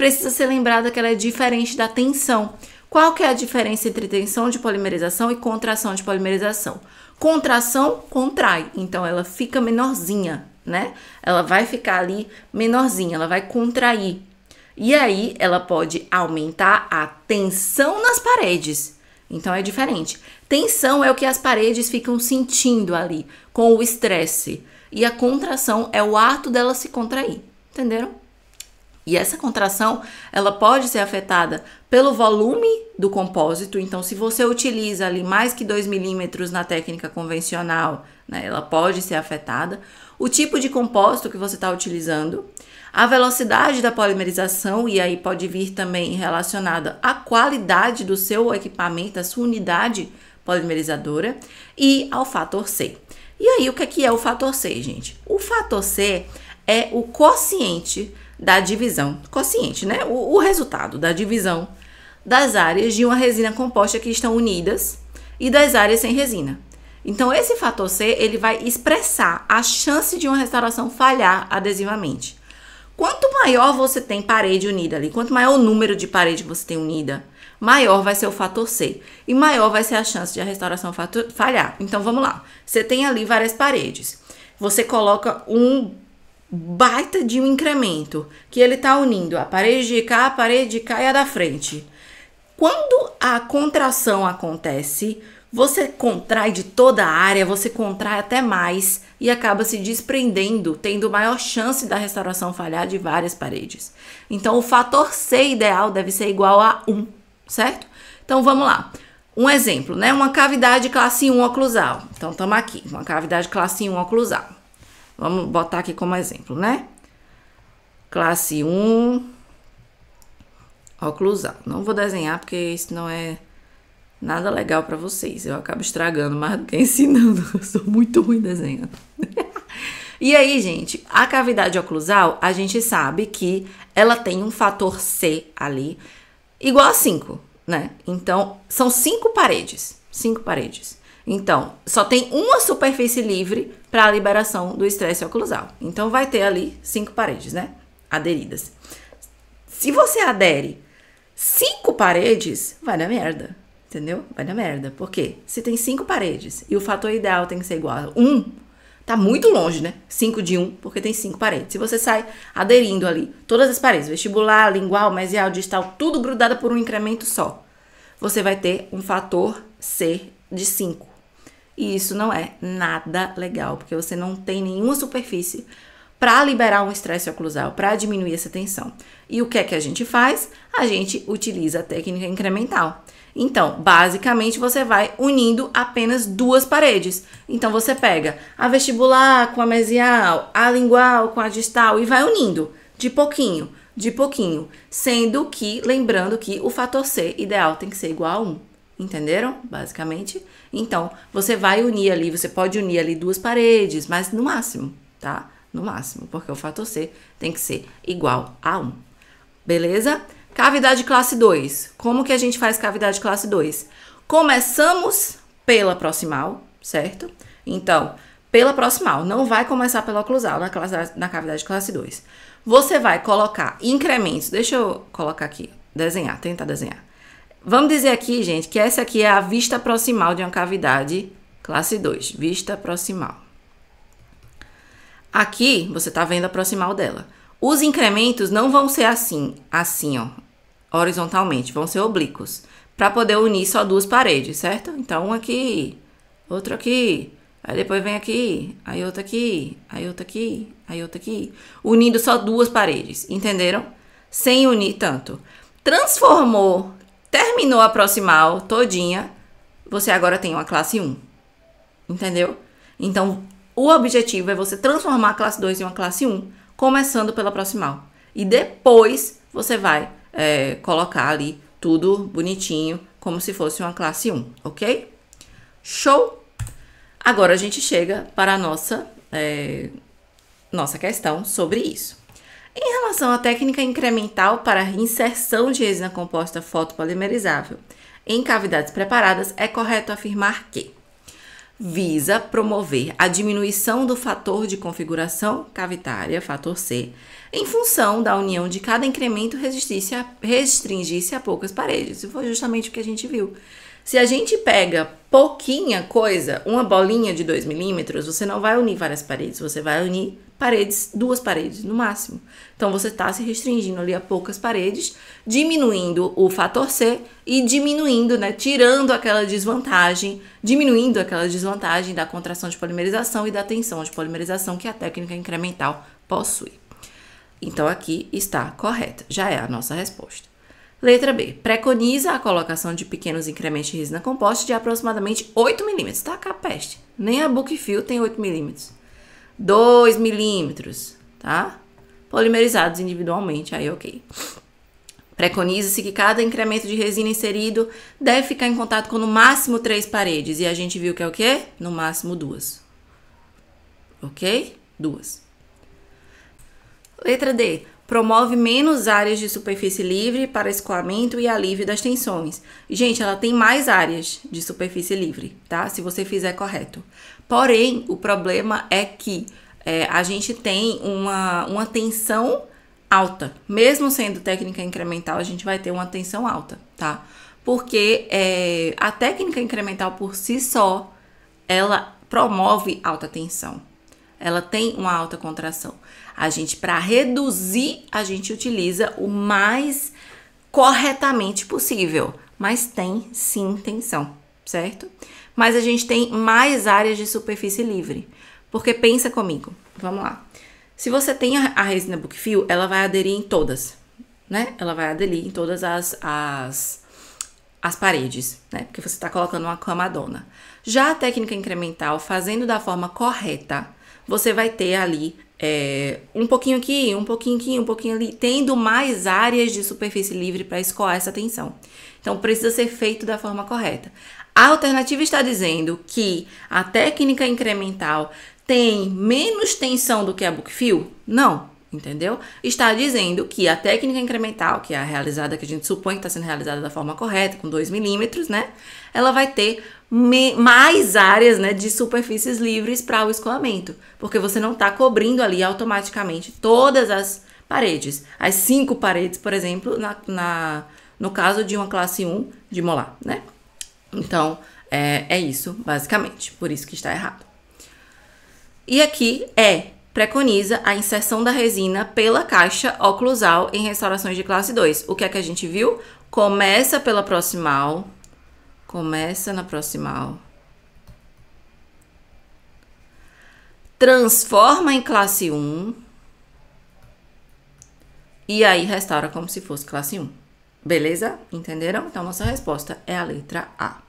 S1: precisa ser lembrada que ela é diferente da tensão. Qual que é a diferença entre tensão de polimerização e contração de polimerização? Contração contrai, então ela fica menorzinha, né? Ela vai ficar ali menorzinha, ela vai contrair. E aí ela pode aumentar a tensão nas paredes. Então é diferente. Tensão é o que as paredes ficam sentindo ali com o estresse. E a contração é o ato dela se contrair. Entenderam? E essa contração, ela pode ser afetada pelo volume do compósito. Então, se você utiliza ali mais que 2 milímetros na técnica convencional, né, ela pode ser afetada. O tipo de compósito que você está utilizando, a velocidade da polimerização, e aí pode vir também relacionada à qualidade do seu equipamento, a sua unidade polimerizadora, e ao fator C. E aí, o que é o fator C, gente? O fator C é o quociente da divisão, quociente, né? O resultado da divisão das áreas de uma resina composta que estão unidas e das áreas sem resina. Então, esse fator C, ele vai expressar a chance de uma restauração falhar adesivamente. Quanto maior você tem parede unida ali, quanto maior o número de parede que você tem unida, maior vai ser o fator C e maior vai ser a chance de a restauração falhar. Então, vamos lá. Você tem ali várias paredes. Você coloca um baita de um incremento, que ele tá unindo a parede de cá e a da frente. Quando a contração acontece, você contrai de toda a área, você contrai até mais e acaba se desprendendo, tendo maior chance da restauração falhar de várias paredes. Então, o fator C ideal deve ser igual a 1, certo? Então, vamos lá. Um exemplo, né? Uma cavidade classe 1 oclusal. Então, estamos aqui, uma cavidade classe 1 oclusal. Vamos botar aqui como exemplo, né? Classe 1 oclusal. Não vou desenhar porque isso não é nada legal para vocês. Eu acabo estragando mais do que ensinando. Eu sou muito ruim desenhando. E aí, gente, a cavidade oclusal, a gente sabe que ela tem um fator C ali igual a 5, né? Então, são 5 paredes. 5 paredes. Então, só tem uma superfície livre para a liberação do estresse oclusal. Então, vai ter ali 5 paredes, né? Aderidas. Se você adere 5 paredes, vai dar merda. Entendeu? Vai dar merda. Por quê? Se tem 5 paredes e o fator ideal tem que ser igual a 1, tá muito longe, né? 5 de 1, porque tem 5 paredes. Se você sai aderindo ali todas as paredes, vestibular, lingual, mesial, distal, tudo grudado por um incremento só, você vai ter um fator C de 5. E isso não é nada legal, porque você não tem nenhuma superfície para liberar um estresse oclusal, para diminuir essa tensão. E o que é que a gente faz? A gente utiliza a técnica incremental. Então, basicamente, você vai unindo apenas 2 paredes. Então, você pega a vestibular com a mesial, a lingual com a distal e vai unindo de pouquinho, sendo que, lembrando que o fator C ideal tem que ser igual a 1. Entenderam? Basicamente. Então, você vai unir ali, você pode unir ali 2 paredes, mas no máximo, tá? No máximo, porque o fator C tem que ser igual a 1. Beleza? Cavidade classe 2. Como que a gente faz cavidade classe 2? Começamos pela proximal, certo? Então, pela proximal, não vai começar pela oclusal na cavidade classe 2. Você vai colocar incrementos, deixa eu colocar aqui, tentar desenhar. Vamos dizer aqui, gente, que essa aqui é a vista proximal de uma cavidade classe 2, vista proximal. Aqui, você tá vendo a proximal dela. Os incrementos não vão ser assim, ó, horizontalmente, vão ser oblíquos, para poder unir só 2 paredes, certo? Então, um aqui, outro aqui, aí depois vem aqui, aí outra aqui, aí outra aqui, aí outra aqui, unindo só 2 paredes, entenderam? Sem unir tanto. Transformou, terminou a proximal todinha, você agora tem uma classe 1, entendeu? Então, o objetivo é você transformar a classe 2 em uma classe 1, começando pela proximal. E depois você vai colocar ali tudo bonitinho, como se fosse uma classe 1, ok? Show? Agora a gente chega para a nossa questão sobre isso. Em relação à técnica incremental para inserção de resina composta fotopolimerizável em cavidades preparadas, é correto afirmar que visa promover a diminuição do fator de configuração cavitária, fator C, em função da união de cada incremento restringir-se a poucas paredes. Isso foi justamente o que a gente viu. Se a gente pega pouquinha coisa, uma bolinha de 2 milímetros, você não vai unir várias paredes, você vai unir paredes, 2 paredes no máximo. Então, você está se restringindo ali a poucas paredes, diminuindo o fator C e diminuindo, né, diminuindo aquela desvantagem da contração de polimerização e da tensão de polimerização que a técnica incremental possui. Então, aqui está correta, já é a nossa resposta. Letra B. Preconiza a colocação de pequenos incrementos de resina composta de aproximadamente 8 milímetros. Tá, capeste. Nem a Bookfill tem 8 milímetros. 2 milímetros, tá? Polimerizados individualmente, aí ok. Preconiza-se que cada incremento de resina inserido deve ficar em contato com no máximo 3 paredes. E a gente viu que é o quê? No máximo 2. Ok? 2. Letra D. Promove menos áreas de superfície livre para escoamento e alívio das tensões. Gente, ela tem mais áreas de superfície livre, tá? Se você fizer correto. Porém, o problema é que a gente tem uma tensão alta. Mesmo sendo técnica incremental, a gente vai ter uma tensão alta, tá? Porque a técnica incremental por si só, ela promove alta tensão. Ela tem uma alta contração. Para reduzir, a gente utiliza o mais corretamente possível. Mas tem, sim, tensão, certo? Mas a gente tem mais áreas de superfície livre. Porque pensa comigo, vamos lá. Se você tem a resina Bookfill, ela vai aderir em todas, né? Ela vai aderir em todas as paredes, né? Porque você está colocando uma camadona. Já a técnica incremental, fazendo da forma correta, você vai ter ali um pouquinho aqui, um pouquinho aqui, um pouquinho ali, tendo mais áreas de superfície livre para escoar essa tensão. Então, precisa ser feito da forma correta. A alternativa está dizendo que a técnica incremental tem menos tensão do que a Bookfill? Não, entendeu? Está dizendo que a técnica incremental, que é a realizada, que a gente supõe que está sendo realizada da forma correta, com 2 milímetros, né? Ela vai ter mais áreas, né, de superfícies livres para o escoamento, porque você não está cobrindo ali automaticamente todas as paredes. As 5 paredes, por exemplo, no caso de uma classe 1 de molar, né? Então, é isso, basicamente. Por isso que está errado. E aqui preconiza a inserção da resina pela caixa oclusal em restaurações de classe 2. O que é que a gente viu? Começa pela proximal. Começa na proximal. Transforma em classe 1. E aí restaura como se fosse classe 1. Beleza? Entenderam? Então, nossa resposta é a letra A.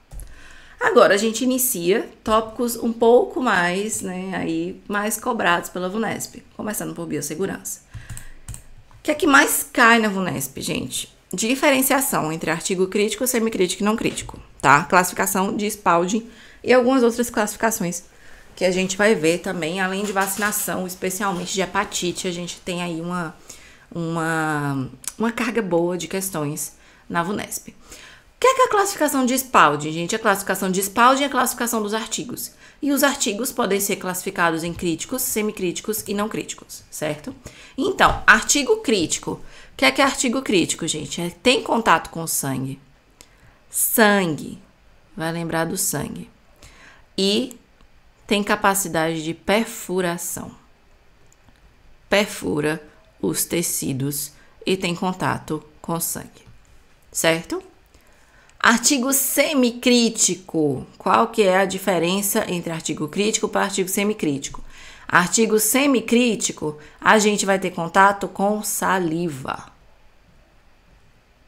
S1: Agora, a gente inicia tópicos um pouco mais, né, aí, mais cobrados pela VUNESP. Começando por biossegurança. O que é que mais cai na VUNESP, gente? Diferenciação entre artigo crítico, semicrítico e não crítico, tá? Classificação de Spalding e algumas outras classificações que a gente vai ver também, além de vacinação, especialmente de hepatite, a gente tem aí uma carga boa de questões na VUNESP. O que é a classificação de Spalding, gente? A classificação de Spalding é a classificação dos artigos. E os artigos podem ser classificados em críticos, semicríticos e não críticos, certo? Então, artigo crítico. O que é artigo crítico, gente? Tem contato com o sangue. Sangue. Vai lembrar do sangue. E tem capacidade de perfuração. Perfura os tecidos e tem contato com o sangue. Certo? Artigo semicrítico. Qual que é a diferença entre artigo crítico para artigo semicrítico? Artigo semicrítico, a gente vai ter contato com saliva.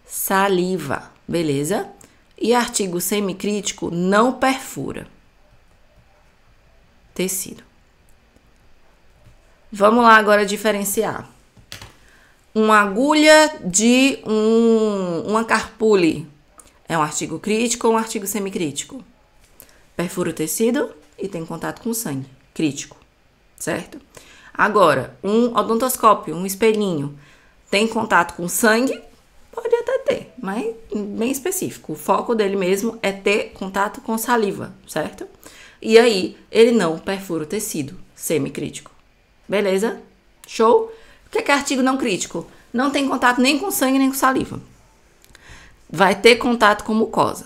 S1: Saliva, beleza? E artigo semicrítico não perfura tecido. Vamos lá agora diferenciar. Uma agulha de uma carpule é um artigo crítico ou um artigo semicrítico? Perfura o tecido e tem contato com sangue. Crítico, certo? Agora, um odontoscópio, um espelhinho, tem contato com sangue? Pode até ter, mas bem específico. O foco dele mesmo é ter contato com saliva, certo? E aí, ele não perfura o tecido semicrítico. Beleza? Show? O que é artigo não crítico? Não tem contato nem com sangue, nem com saliva. Vai ter contato com mucosa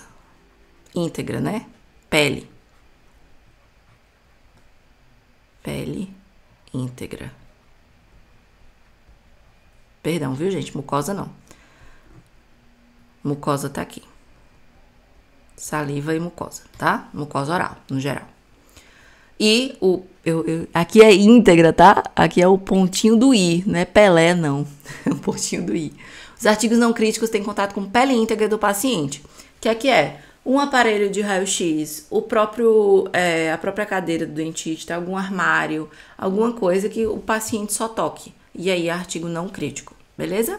S1: íntegra, né? Pele. Pele íntegra. Perdão, viu, gente? Mucosa não. Mucosa tá aqui. Saliva e mucosa, tá? Mucosa oral, no geral. E aqui é íntegra, tá? Aqui é o pontinho do I, não é Pelé, não. É o pontinho do I. Os artigos não críticos têm contato com pele íntegra do paciente. Que aqui é um aparelho de raio-x, a própria cadeira do dentista, algum armário, alguma coisa que o paciente só toque. E aí é artigo não crítico, beleza?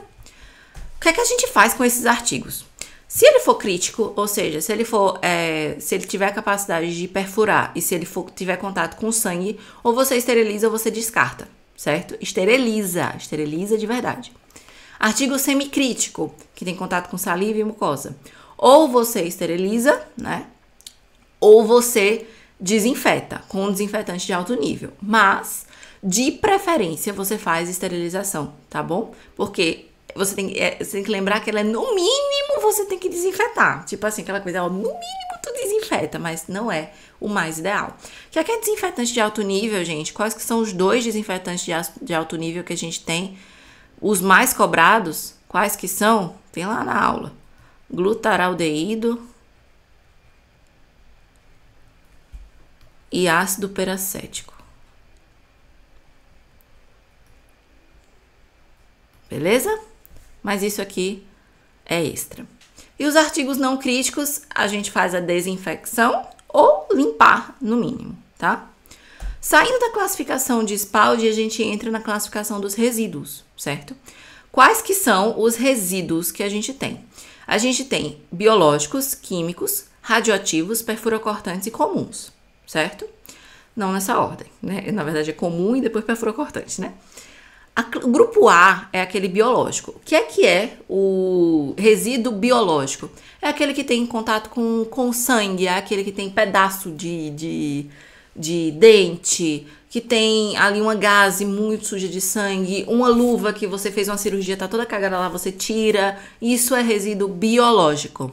S1: O que é que a gente faz com esses artigos? Se ele for crítico, ou seja, se ele tiver a capacidade de perfurar e se ele tiver contato com sangue, ou você esteriliza ou você descarta, certo? Esteriliza de verdade. Artigo semicrítico, que tem contato com saliva e mucosa. Ou você esteriliza, né? Ou você desinfeta com um desinfetante de alto nível. Mas, de preferência, você faz esterilização, tá bom? Porque você tem que lembrar que ela é, no mínimo, você tem que desinfetar. Tipo assim, aquela coisa, ó, no mínimo tu desinfeta, mas não é o mais ideal. Que aqui é desinfetante de alto nível, gente. Quais que são os 2 desinfetantes de alto nível que a gente tem? Os mais cobrados, quais que são? Tem lá na aula. Glutaraldeído e ácido peracético. Beleza? Mas isso aqui é extra. E os artigos não críticos, a gente faz a desinfecção ou limpar, no mínimo, tá? Saindo da classificação de Spaldi, a gente entra na classificação dos resíduos, certo? Quais que são os resíduos que a gente tem? A gente tem biológicos, químicos, radioativos, perfuracortantes e comuns, certo? Não nessa ordem, né? Na verdade é comum e depois perfuracortantes, né? O grupo A é aquele biológico. O que é o resíduo biológico? É aquele que tem contato com sangue, é aquele que tem pedaço de dente, que tem ali uma gaze muito suja de sangue, uma luva que você fez uma cirurgia, tá toda cagada lá, você tira. Isso é resíduo biológico,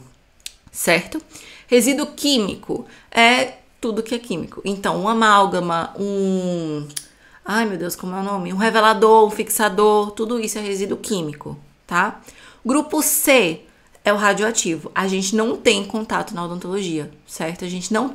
S1: certo? Resíduo químico é tudo que é químico. Então, um amálgama, ai, meu Deus, como é o nome? Um revelador, um fixador, tudo isso é resíduo químico, tá? Grupo C é o radioativo. A gente não tem contato na odontologia, certo? A gente não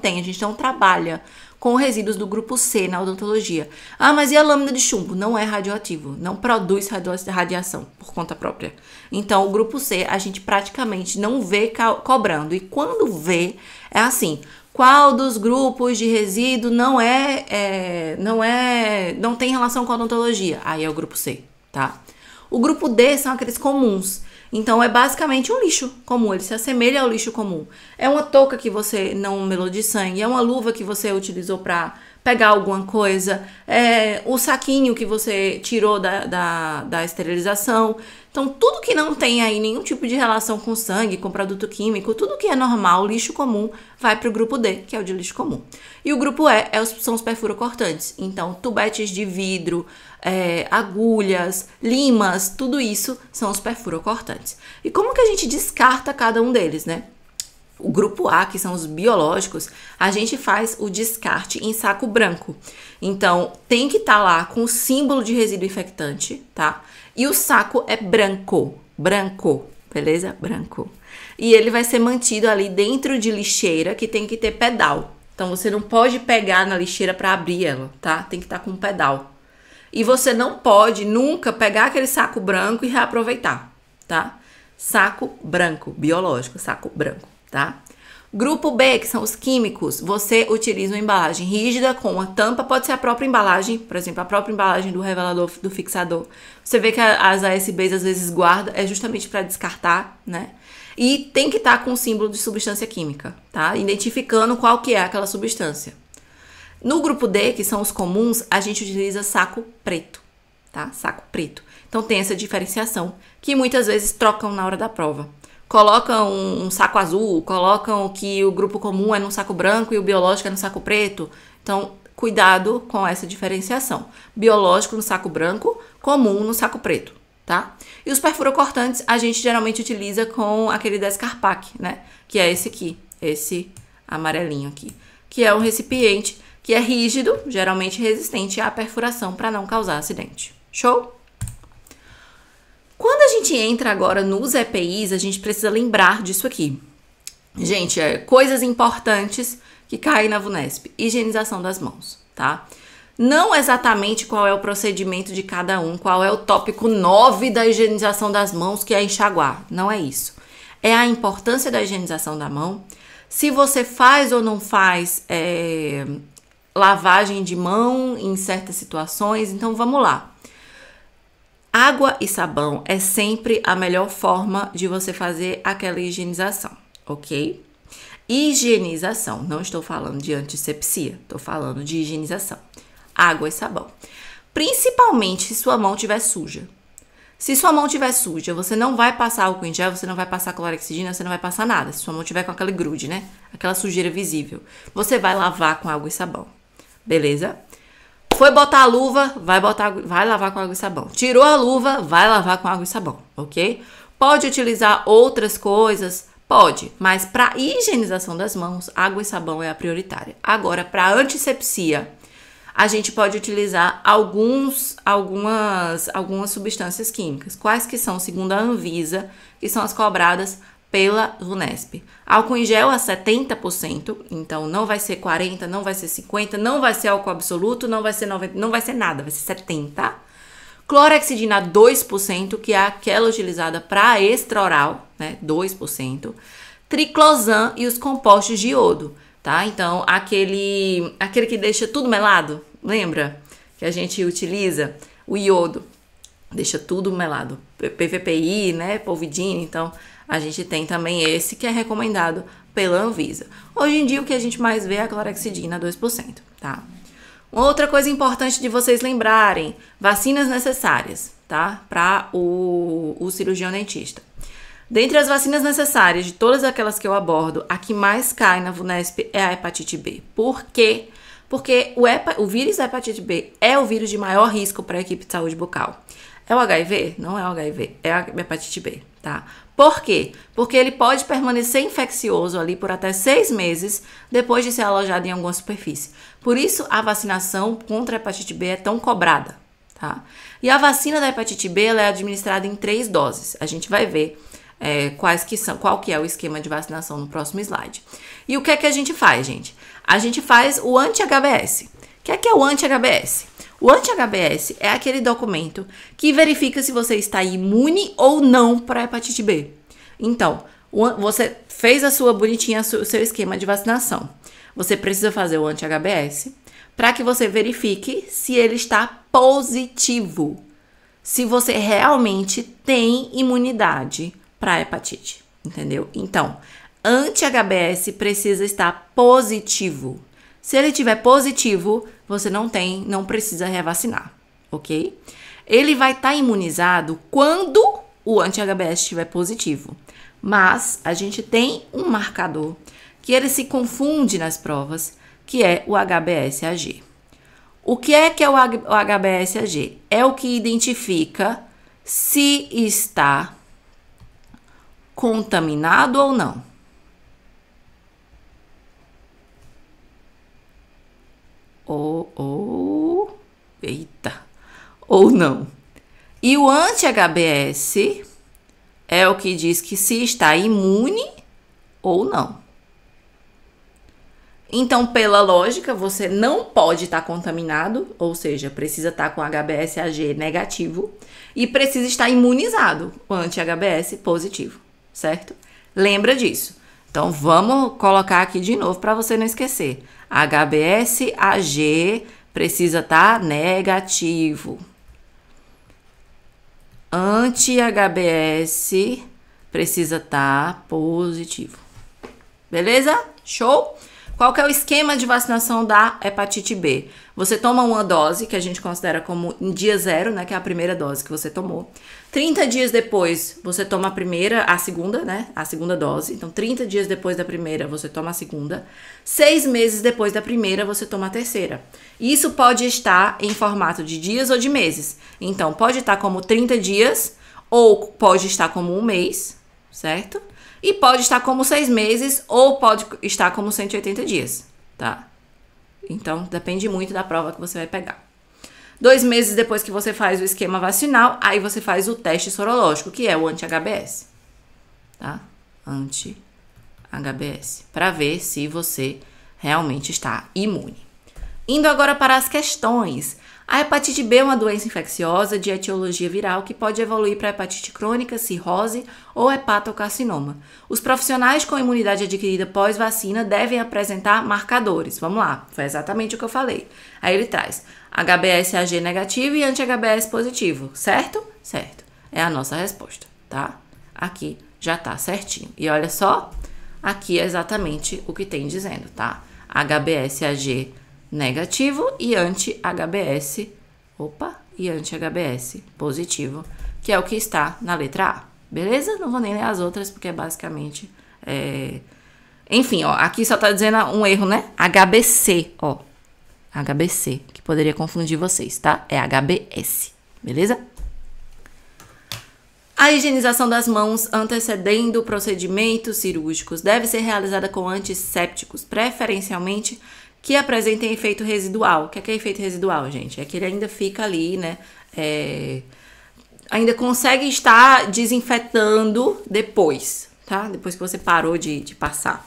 S1: trabalha com resíduos do grupo C na odontologia. Ah, mas e a lâmina de chumbo? Não é radioativo, não produz radiação por conta própria. Então, o grupo C a gente praticamente não vê cobrando. E quando vê, é assim: qual dos grupos de resíduo não tem relação com a odontologia? Aí é o grupo C, tá? O grupo D são aqueles comuns. Então, é basicamente um lixo comum, ele se assemelha ao lixo comum. É uma touca que você não melou de sangue, é uma luva que você utilizou para pegar alguma coisa, é o saquinho que você tirou da esterilização. Então, tudo que não tem aí nenhum tipo de relação com sangue, com produto químico, tudo que é normal, lixo comum, vai para o grupo D, que é o de lixo comum. E o grupo E são os perfurocortantes. Então, tubetes de vidro, agulhas, limas, tudo isso são os perfurocortantes. E como que a gente descarta cada um deles, né? O grupo A, que são os biológicos, a gente faz o descarte em saco branco. Então, tem que estar lá com o símbolo de resíduo infectante, tá? E o saco é branco, beleza? Branco. E ele vai ser mantido ali dentro de lixeira, que tem que ter pedal. Então, você não pode pegar na lixeira para abrir ela, tá? Tem que estar com um pedal. E você não pode nunca pegar aquele saco branco e reaproveitar, tá? Saco branco, biológico, saco branco, tá? Grupo B, que são os químicos, você utiliza uma embalagem rígida com uma tampa, pode ser a própria embalagem, por exemplo, a própria embalagem do revelador, do fixador. Você vê que as ASBs às vezes guarda, é justamente para descartar, né? E tem que estar com o símbolo de substância química, tá? Identificando qual que é aquela substância. No grupo D, que são os comuns, a gente utiliza saco preto, tá? Saco preto. Então tem essa diferenciação, que muitas vezes trocam na hora da prova. colocam um saco azul, colocam que o grupo comum é num saco branco e o biológico é no saco preto. Então, cuidado com essa diferenciação. Biológico no saco branco, comum no saco preto, tá? E os perfurocortantes a gente geralmente utiliza com aquele Descarpac, né? Que é esse aqui, esse amarelinho aqui. Que é um recipiente que é rígido, geralmente resistente à perfuração para não causar acidente. Show? Quando a gente entra agora nos EPIs, a gente precisa lembrar disso aqui. Gente, coisas importantes que caem na VUNESP. Higienização das mãos, tá? Não exatamente qual é o procedimento de cada um, qual é o tópico 9 da higienização das mãos, que é enxaguar. Não é isso. É a importância da higienização da mão. Se você faz ou não faz lavagem de mão em certas situações, então vamos lá. Água e sabão é sempre a melhor forma de você fazer aquela higienização, ok? Higienização, não estou falando de antisepsia, estou falando de higienização. Água e sabão. Principalmente se sua mão estiver suja. Se sua mão estiver suja, você não vai passar álcool em gel, você não vai passar clorexidina, você não vai passar nada. Se sua mão estiver com aquele grude, né? Aquela sujeira visível. Você vai lavar com água e sabão, beleza? Foi botar a luva, vai lavar com água e sabão. Tirou a luva, vai lavar com água e sabão, ok? Pode utilizar outras coisas? Pode, mas para higienização das mãos, água e sabão é a prioritária. Agora, para antisepsia, a gente pode utilizar algumas substâncias químicas. Quais que são, segundo a Anvisa, que são as cobradas pela VUNESP. Álcool em gel a 70%, então não vai ser 40%, não vai ser 50%, não vai ser álcool absoluto, não vai ser 90%, não vai ser nada, vai ser 70%. Clorexidina a 2%, que é aquela utilizada para extraoral, né, 2%. Triclosan e os compostos de iodo, tá? Então, aquele que deixa tudo melado, lembra? Que a gente utiliza o iodo, deixa tudo melado. PVPI, né, polvidina, então a gente tem também esse que é recomendado pela Anvisa. Hoje em dia o que a gente mais vê é a clorexidina 2%, tá? Outra coisa importante de vocês lembrarem, vacinas necessárias, tá? Para o cirurgião dentista. Dentre as vacinas necessárias, de todas aquelas que eu abordo, a que mais cai na VUNESP é a hepatite B. Por quê? Porque o vírus da hepatite B é o vírus de maior risco para a equipe de saúde bucal. É o HIV? Não é o HIV, é a hepatite B, tá? Por quê? Porque ele pode permanecer infeccioso ali por até 6 meses depois de ser alojado em alguma superfície. Por isso, a vacinação contra a hepatite B é tão cobrada, tá? E a vacina da hepatite B, ela é administrada em 3 doses. A gente vai ver qual que é o esquema de vacinação no próximo slide. E o que é que a gente faz, gente? A gente faz o anti-HBS. O que é o anti-HBS? O anti-HBS é aquele documento que verifica se você está imune ou não para a hepatite B. Então, você fez o seu esquema de vacinação. Você precisa fazer o anti-HBS para que você verifique se ele está positivo. Se você realmente tem imunidade para a hepatite, entendeu? Então, anti-HBS precisa estar positivo. Se ele estiver positivo, você não precisa revacinar, ok? Ele vai estar imunizado quando o anti-HBS estiver positivo. Mas a gente tem um marcador que ele se confunde nas provas, que é o HBsAg. O que é o HBsAg? É o que identifica se está contaminado ou não. Ou não. E o anti-HBs é o que diz que se está imune ou não. Então, pela lógica, você não pode estar contaminado, ou seja, precisa estar com HBsAg negativo e precisa estar imunizado, o anti-HBs positivo, certo? Lembra disso. Então, vamos colocar aqui de novo para você não esquecer. HBsAg precisa estar negativo. Anti-HBs precisa estar positivo. Beleza? Show? Qual que é o esquema de vacinação da hepatite B? Você toma uma dose, que a gente considera como em dia zero, né? Que é a primeira dose que você tomou. 30 dias depois, você toma a segunda, né? A segunda dose. Então, 30 dias depois da primeira, você toma a segunda. 6 meses depois da primeira, você toma a terceira. Isso pode estar em formato de dias ou de meses. Então, pode estar como 30 dias ou pode estar como um mês, certo? E pode estar como 6 meses ou pode estar como 180 dias, tá? Então, depende muito da prova que você vai pegar. 2 meses depois que você faz o esquema vacinal, aí você faz o teste sorológico, que é o anti-HBs, tá? Anti-HBs, para ver se você realmente está imune. Indo agora para as questões. A hepatite B é uma doença infecciosa de etiologia viral que pode evoluir para hepatite crônica, cirrose ou hepatocarcinoma. Os profissionais com imunidade adquirida pós-vacina devem apresentar marcadores. Vamos lá, foi exatamente o que eu falei. Aí ele traz HBsAg negativo e anti-HBs positivo, certo? Certo. É a nossa resposta, tá? Aqui já tá certinho. E olha só, aqui é exatamente o que tem dizendo, tá? HBsAg negativo e anti-HBs, e anti-HBs positivo, que é o que está na letra A, beleza? Não vou nem ler as outras, porque é basicamente, enfim, ó, aqui só tá dizendo um erro, né? HBC, ó, HBC, que poderia confundir vocês, tá? É HBs, beleza? A higienização das mãos antecedendo procedimentos cirúrgicos deve ser realizada com antissépticos, preferencialmente que apresentem efeito residual. O que é efeito residual, gente? É que ele ainda fica ali, né? Ainda consegue estar desinfetando depois, tá? Depois que você parou de passar.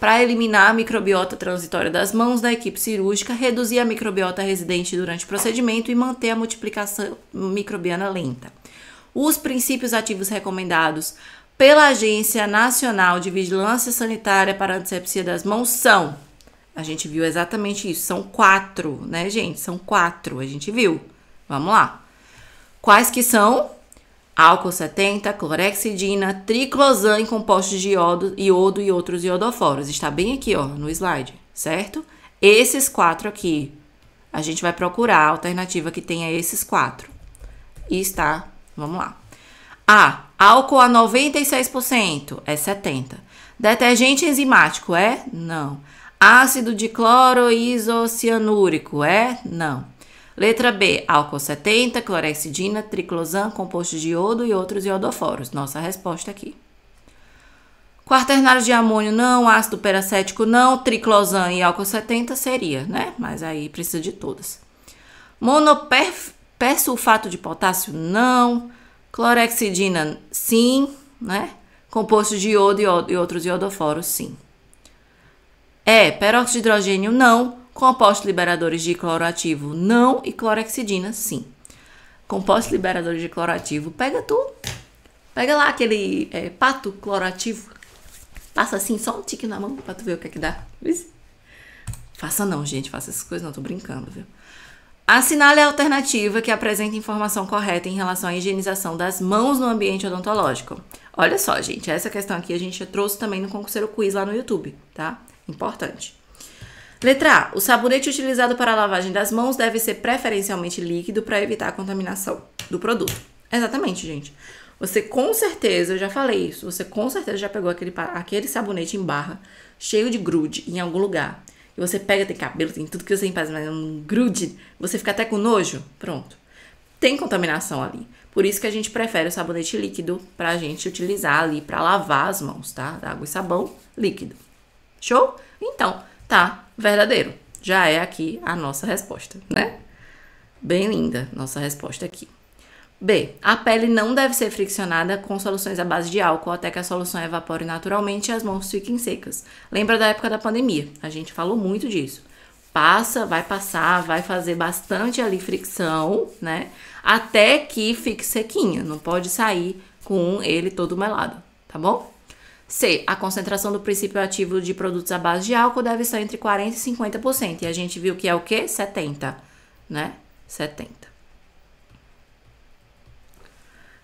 S1: Para eliminar a microbiota transitória das mãos da equipe cirúrgica, reduzir a microbiota residente durante o procedimento e manter a multiplicação microbiana lenta. Os princípios ativos recomendados pela Agência Nacional de Vigilância Sanitária para a Antisepsia das Mãos são... A gente viu exatamente isso. São 4, né, gente? São 4, a gente viu. Vamos lá. Quais que são? Álcool 70, clorexidina, triclosan em compostos de iodo e outros iodoforos. Está bem aqui, ó, no slide, certo? Esses 4 aqui. A gente vai procurar a alternativa que tenha esses 4. E está, vamos lá. A, álcool a 96%, é 70. Detergente enzimático, é? Não. Ácido dicloroisocianúrico, é? Não. Letra B, álcool 70, clorexidina, triclosan, composto de iodo e outros iodoforos. Nossa resposta aqui. Quaternário de amônio, não. Ácido peracético, não. Triclosan e álcool 70 seria, né? Mas aí precisa de todas. Monopersulfato de potássio, não. Clorexidina, sim, né? Composto de iodo e outros iodoforos, sim. Peróxido de hidrogênio, não. Compostos liberadores de cloroativo, não. E clorexidina, sim. Compostos liberadores de cloroativo, pega lá aquele pato clorativo. Passa assim, só um tique na mão pra tu ver o que é que dá. Faça não, gente. Faça essas coisas não, tô brincando, viu? Assinale a alternativa que apresenta informação correta em relação à higienização das mãos no ambiente odontológico. Olha só, gente. Essa questão aqui a gente já trouxe também no concurseiro quiz lá no YouTube, tá? Importante. Letra A. O sabonete utilizado para a lavagem das mãos deve ser preferencialmente líquido para evitar a contaminação do produto. Exatamente, gente. Você com certeza, eu já falei isso, você com certeza já pegou aquele sabonete em barra, cheio de grude em algum lugar. E você pega, tem cabelo, tem tudo que você faz, mas um grude, você fica até com nojo. Pronto. Tem contaminação ali. Por isso que a gente prefere o sabonete líquido pra gente utilizar ali pra lavar as mãos, tá? Água e sabão líquido. Show? Então, tá, verdadeiro. Já é aqui a nossa resposta, né? Bem linda nossa resposta aqui. B. A pele não deve ser friccionada com soluções à base de álcool até que a solução evapore naturalmente e as mãos fiquem secas. Lembra da época da pandemia? A gente falou muito disso. Vai fazer bastante ali fricção, né? Até que fique sequinha. Não pode sair com ele todo melado, tá bom? C. A concentração do princípio ativo de produtos à base de álcool deve estar entre 40% e 50%. E a gente viu que é o quê? 70%, né? 70%.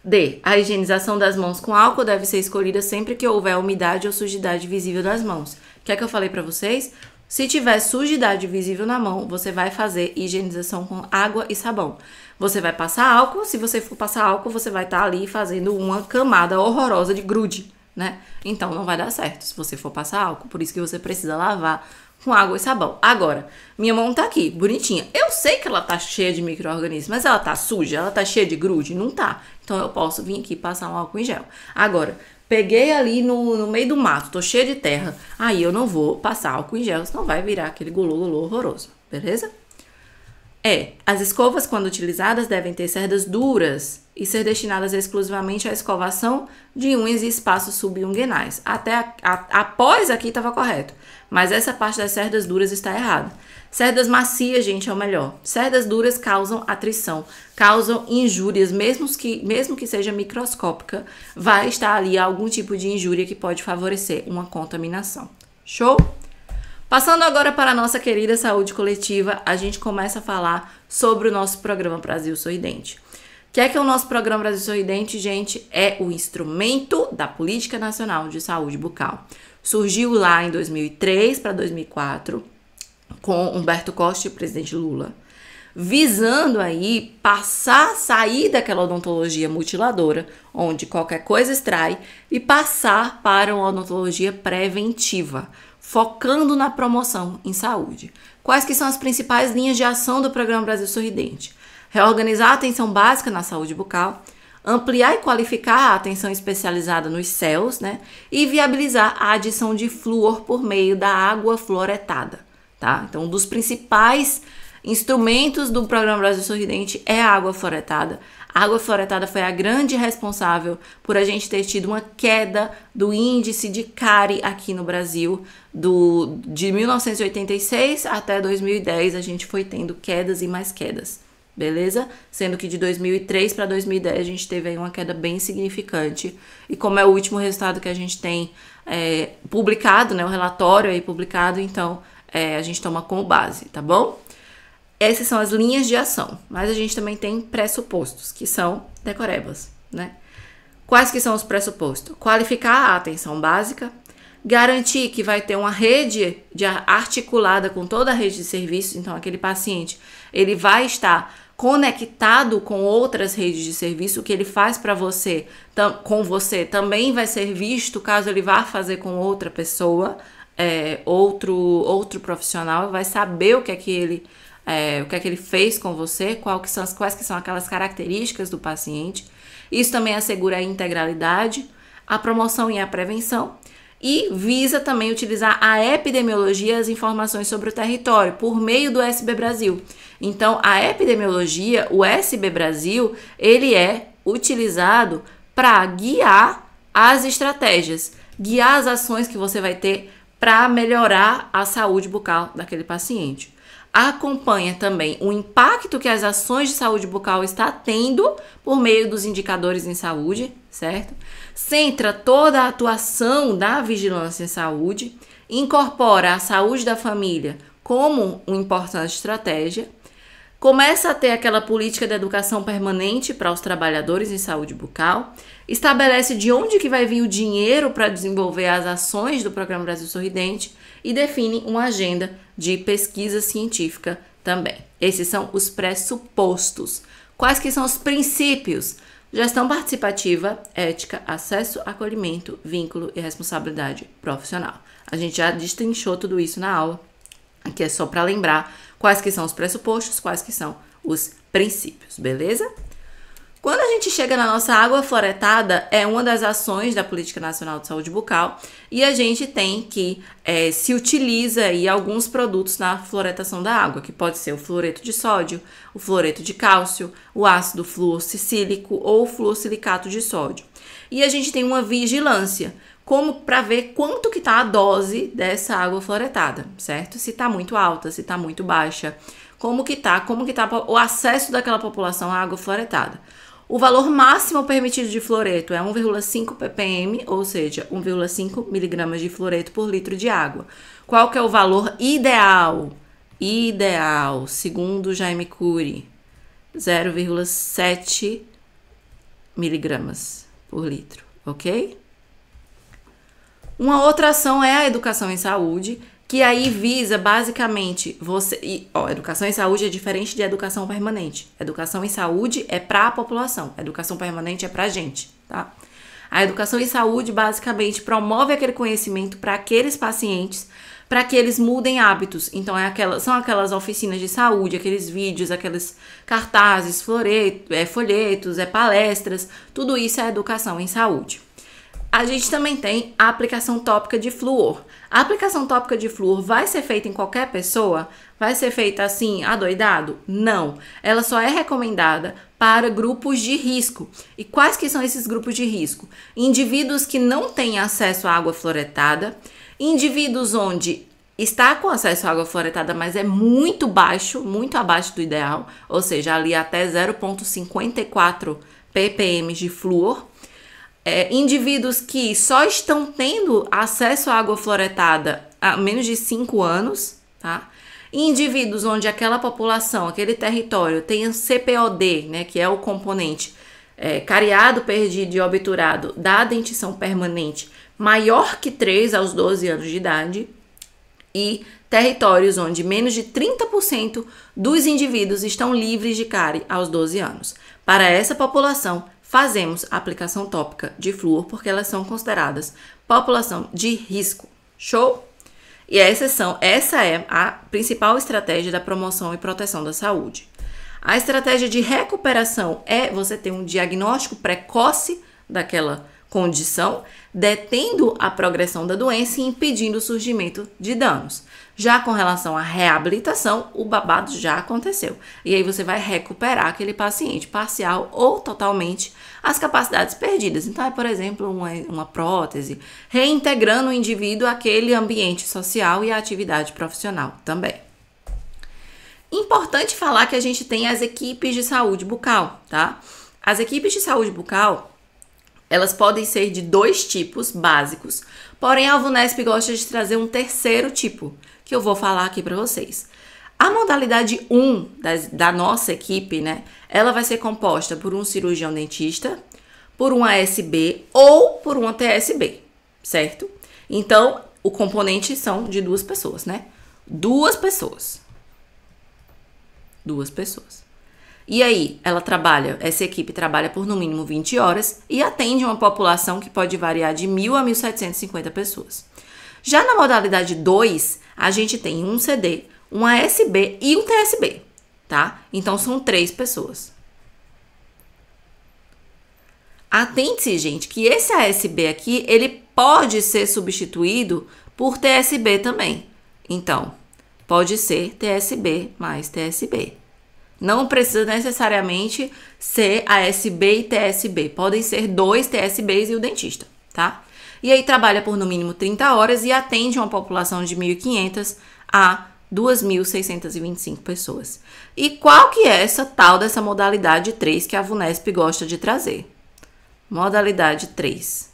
S1: D. A higienização das mãos com álcool deve ser escolhida sempre que houver umidade ou sujidade visível das mãos. O que é que eu falei pra vocês? Se tiver sujidade visível na mão, você vai fazer higienização com água e sabão. Você vai passar álcool, se você for passar álcool, você vai estar ali fazendo uma camada horrorosa de grude, né? Então não vai dar certo se você for passar álcool, por isso que você precisa lavar com água e sabão. Agora, minha mão tá aqui, bonitinha. Eu sei que ela tá cheia de micro-organismos, mas ela tá suja, ela tá cheia de grude? Não tá. Então eu posso vir aqui passar um álcool em gel. Agora, peguei ali no meio do mato, tô cheia de terra, aí eu não vou passar álcool em gel, senão vai virar aquele gulô horroroso, beleza? As escovas, quando utilizadas, devem ter cerdas duras e ser destinadas exclusivamente à escovação de unhas e espaços subunguenais. Até após aqui estava correto, mas essa parte das cerdas duras está errada. Cerdas macias, gente, é o melhor. Cerdas duras causam atrição, causam injúrias, mesmo que seja microscópica, vai estar ali algum tipo de injúria que pode favorecer uma contaminação. Show? Passando agora para a nossa querida saúde coletiva, a gente começa a falar sobre o nosso programa Brasil Sorridente. O que é o nosso programa Brasil Sorridente, gente? É o instrumento da Política Nacional de Saúde Bucal. Surgiu lá em 2003 para 2004, com Humberto Costa e o presidente Lula, visando aí sair daquela odontologia mutiladora, onde qualquer coisa extrai, e passar para uma odontologia preventiva, focando na promoção em saúde. Quais que são as principais linhas de ação do Programa Brasil Sorridente? Reorganizar a atenção básica na saúde bucal, ampliar e qualificar a atenção especializada nos céus, né? E viabilizar a adição de flúor por meio da água fluoretada, tá? Então, um dos principais instrumentos do Programa Brasil Sorridente é a água fluoretada. A água fluoretada foi a grande responsável por a gente ter tido uma queda do índice de cárie aqui no Brasil. De 1986 até 2010, a gente foi tendo quedas e mais quedas, beleza? Sendo que de 2003 para 2010 a gente teve aí uma queda bem significante. E como é o último resultado que a gente tem publicado, né, o relatório aí publicado, então a gente toma como base, tá bom? Essas são as linhas de ação, mas a gente também tem pressupostos, que são decorebas, né? Quais que são os pressupostos? Qualificar a atenção básica, garantir que vai ter uma rede articulada com toda a rede de serviços, então aquele paciente, ele vai estar conectado com outras redes de serviço, o que ele faz para você, com você, também vai ser visto caso ele vá fazer com outra pessoa, outro profissional, vai saber o que é que ele fez com você, quais que são aquelas características do paciente. Isso também assegura a integralidade, a promoção e a prevenção, e visa também utilizar a epidemiologia e as informações sobre o território por meio do SB Brasil. Então, a epidemiologia, o SB Brasil, ele é utilizado para guiar as estratégias, guiar as ações que você vai ter para melhorar a saúde bucal daquele paciente. Acompanha também o impacto que as ações de saúde bucal está tendo por meio dos indicadores em saúde, certo? Centra toda a atuação da vigilância em saúde, incorpora a saúde da família como uma importante estratégia, começa a ter aquela política de educação permanente para os trabalhadores em saúde bucal, estabelece de onde que vai vir o dinheiro para desenvolver as ações do Programa Brasil Sorridente e define uma agenda de pesquisa científica também. Esses são os pressupostos. Quais que são os princípios? Gestão participativa, ética, acesso, acolhimento, vínculo e responsabilidade profissional. A gente já destrinchou tudo isso na aula. Aqui é só para lembrar quais que são os pressupostos, quais que são os princípios, beleza? Quando a gente chega na nossa água fluoretada, é uma das ações da Política Nacional de Saúde Bucal e a gente tem que se utiliza aí alguns produtos na fluoretação da água, que pode ser o fluoreto de sódio, o fluoreto de cálcio, o ácido fluoxicílico ou o fluossilicato de sódio. E a gente tem uma vigilância, como para ver quanto que tá a dose dessa água fluoretada, certo? Se tá muito alta, se tá muito baixa, como que tá o acesso daquela população à água fluoretada. O valor máximo permitido de fluoreto é 1,5 ppm, ou seja, 1,5 miligramas de fluoreto por litro de água. Qual que é o valor ideal? Ideal, segundo Jaime Cury, 0,7 miligramas por litro, ok? Uma outra ação é a educação em saúde, que aí visa basicamente educação em saúde é diferente de educação permanente. Educação em saúde é para a população, educação permanente é para a gente, tá? A educação em saúde basicamente promove aquele conhecimento para aqueles pacientes, para que eles mudem hábitos. Então são aquelas oficinas de saúde, aqueles vídeos, aqueles cartazes, folhetos, palestras, tudo isso é educação em saúde. A gente também tem a aplicação tópica de flúor. A aplicação tópica de flúor vai ser feita em qualquer pessoa? Vai ser feita assim, adoidado? Não. Ela só é recomendada para grupos de risco. E quais que são esses grupos de risco? Indivíduos que não têm acesso à água fluoretada, indivíduos onde está com acesso à água fluoretada, mas é muito baixo, muito abaixo do ideal, ou seja, ali até 0,54 ppm de flúor. Indivíduos que só estão tendo acesso à água fluoretada há menos de 5 anos, tá? Indivíduos onde aquela população, aquele território tem o CPOD, né, que é o componente cariado, perdido e obturado da dentição permanente maior que 3 aos 12 anos de idade, e territórios onde menos de 30% dos indivíduos estão livres de cárie aos 12 anos. Para essa população, fazemos a aplicação tópica de flúor porque elas são consideradas população de risco. Show? E essa é a principal estratégia da promoção e proteção da saúde. A estratégia de recuperação é você ter um diagnóstico precoce daquela condição, detendo a progressão da doença e impedindo o surgimento de danos. Já com relação à reabilitação, o babado já aconteceu. E aí você vai recuperar aquele paciente parcial ou totalmente as capacidades perdidas. Então por exemplo, uma prótese, reintegrando o indivíduo àquele ambiente social e à atividade profissional também. Importante falar que a gente tem as equipes de saúde bucal, tá? As equipes de saúde bucal, elas podem ser de 2 tipos básicos, porém a VUNESP gosta de trazer um terceiro tipo, que eu vou falar aqui para vocês. A modalidade 1 da nossa equipe, né, ela vai ser composta por um cirurgião dentista, por um ASB ou por uma TSB, certo? Então, o componente são de 2 pessoas, né? 2 pessoas. 2 pessoas. E aí, essa equipe trabalha por no mínimo 20 horas e atende uma população que pode variar de 1.000 a 1.750 pessoas. Já na modalidade 2, a gente tem um CD, um ASB e um TSB, tá? Então, são 3 pessoas. Atente-se, gente, que esse ASB aqui, ele pode ser substituído por TSB também. Então, pode ser TSB mais TSB. Não precisa necessariamente ser ASB e TSB. Podem ser 2 TSBs e o dentista, tá? E aí trabalha por no mínimo 30 horas e atende uma população de 1.500 a 2.625 pessoas. E qual que é essa tal dessa modalidade 3 que a VUNESP gosta de trazer? Modalidade 3.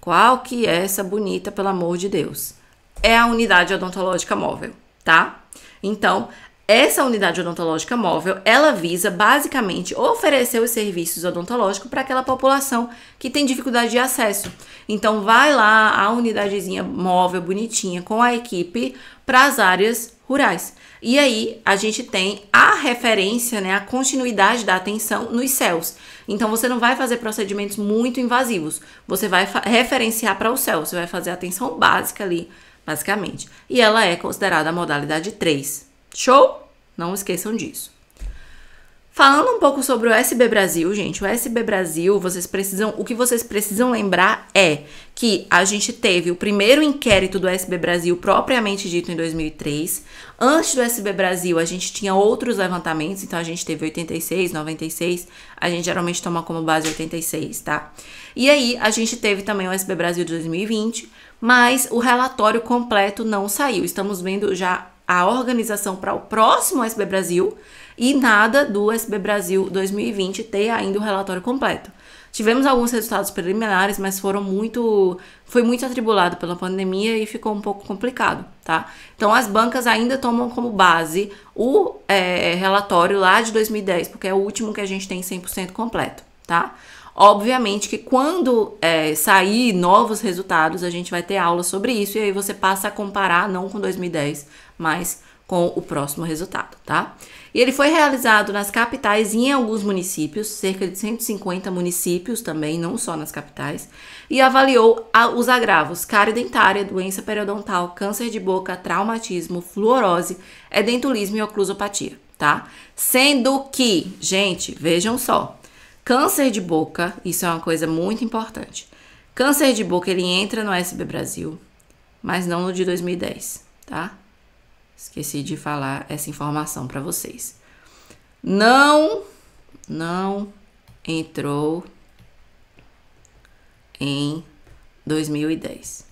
S1: Qual que é essa bonita, pelo amor de Deus? É a unidade odontológica móvel, tá? Então, essa unidade odontológica móvel, ela visa basicamente oferecer os serviços odontológicos para aquela população que tem dificuldade de acesso. Então, vai lá a unidadezinha móvel, bonitinha, com a equipe para as áreas rurais. E aí, a gente tem a referência, né, a continuidade da atenção nos CELS. Então, você não vai fazer procedimentos muito invasivos. Você vai referenciar para o CEL. Você vai fazer a atenção básica ali, basicamente. E ela é considerada a modalidade 3. Show? Não esqueçam disso. Falando um pouco sobre o SB Brasil, gente, o SB Brasil, o que vocês precisam lembrar é que a gente teve o primeiro inquérito do SB Brasil propriamente dito em 2003. Antes do SB Brasil, a gente tinha outros levantamentos, então a gente teve 86, 96, a gente geralmente toma como base 86, tá? E aí, a gente teve também o SB Brasil de 2020, mas o relatório completo não saiu. Estamos vendo já a organização para o próximo SB Brasil e nada do SB Brasil 2020 ter ainda o relatório completo. Tivemos alguns resultados preliminares, mas foi muito atribulado pela pandemia e ficou um pouco complicado, tá? Então, as bancas ainda tomam como base o relatório lá de 2010, porque é o último que a gente tem 100% completo, tá? Obviamente que quando sair novos resultados, a gente vai ter aula sobre isso e aí você passa a comparar, não com 2010, mas com o próximo resultado, tá? E ele foi realizado nas capitais e em alguns municípios, cerca de 150 municípios também, não só nas capitais, e avaliou os agravos: cárie dentária, doença periodontal, câncer de boca, traumatismo, fluorose, edentulismo e oclusopatia, tá? Sendo que, gente, vejam só, câncer de boca, isso é uma coisa muito importante. Câncer de boca, ele entra no SB Brasil, mas não no de 2010, tá? Esqueci de falar essa informação para vocês. Não entrou em 2010.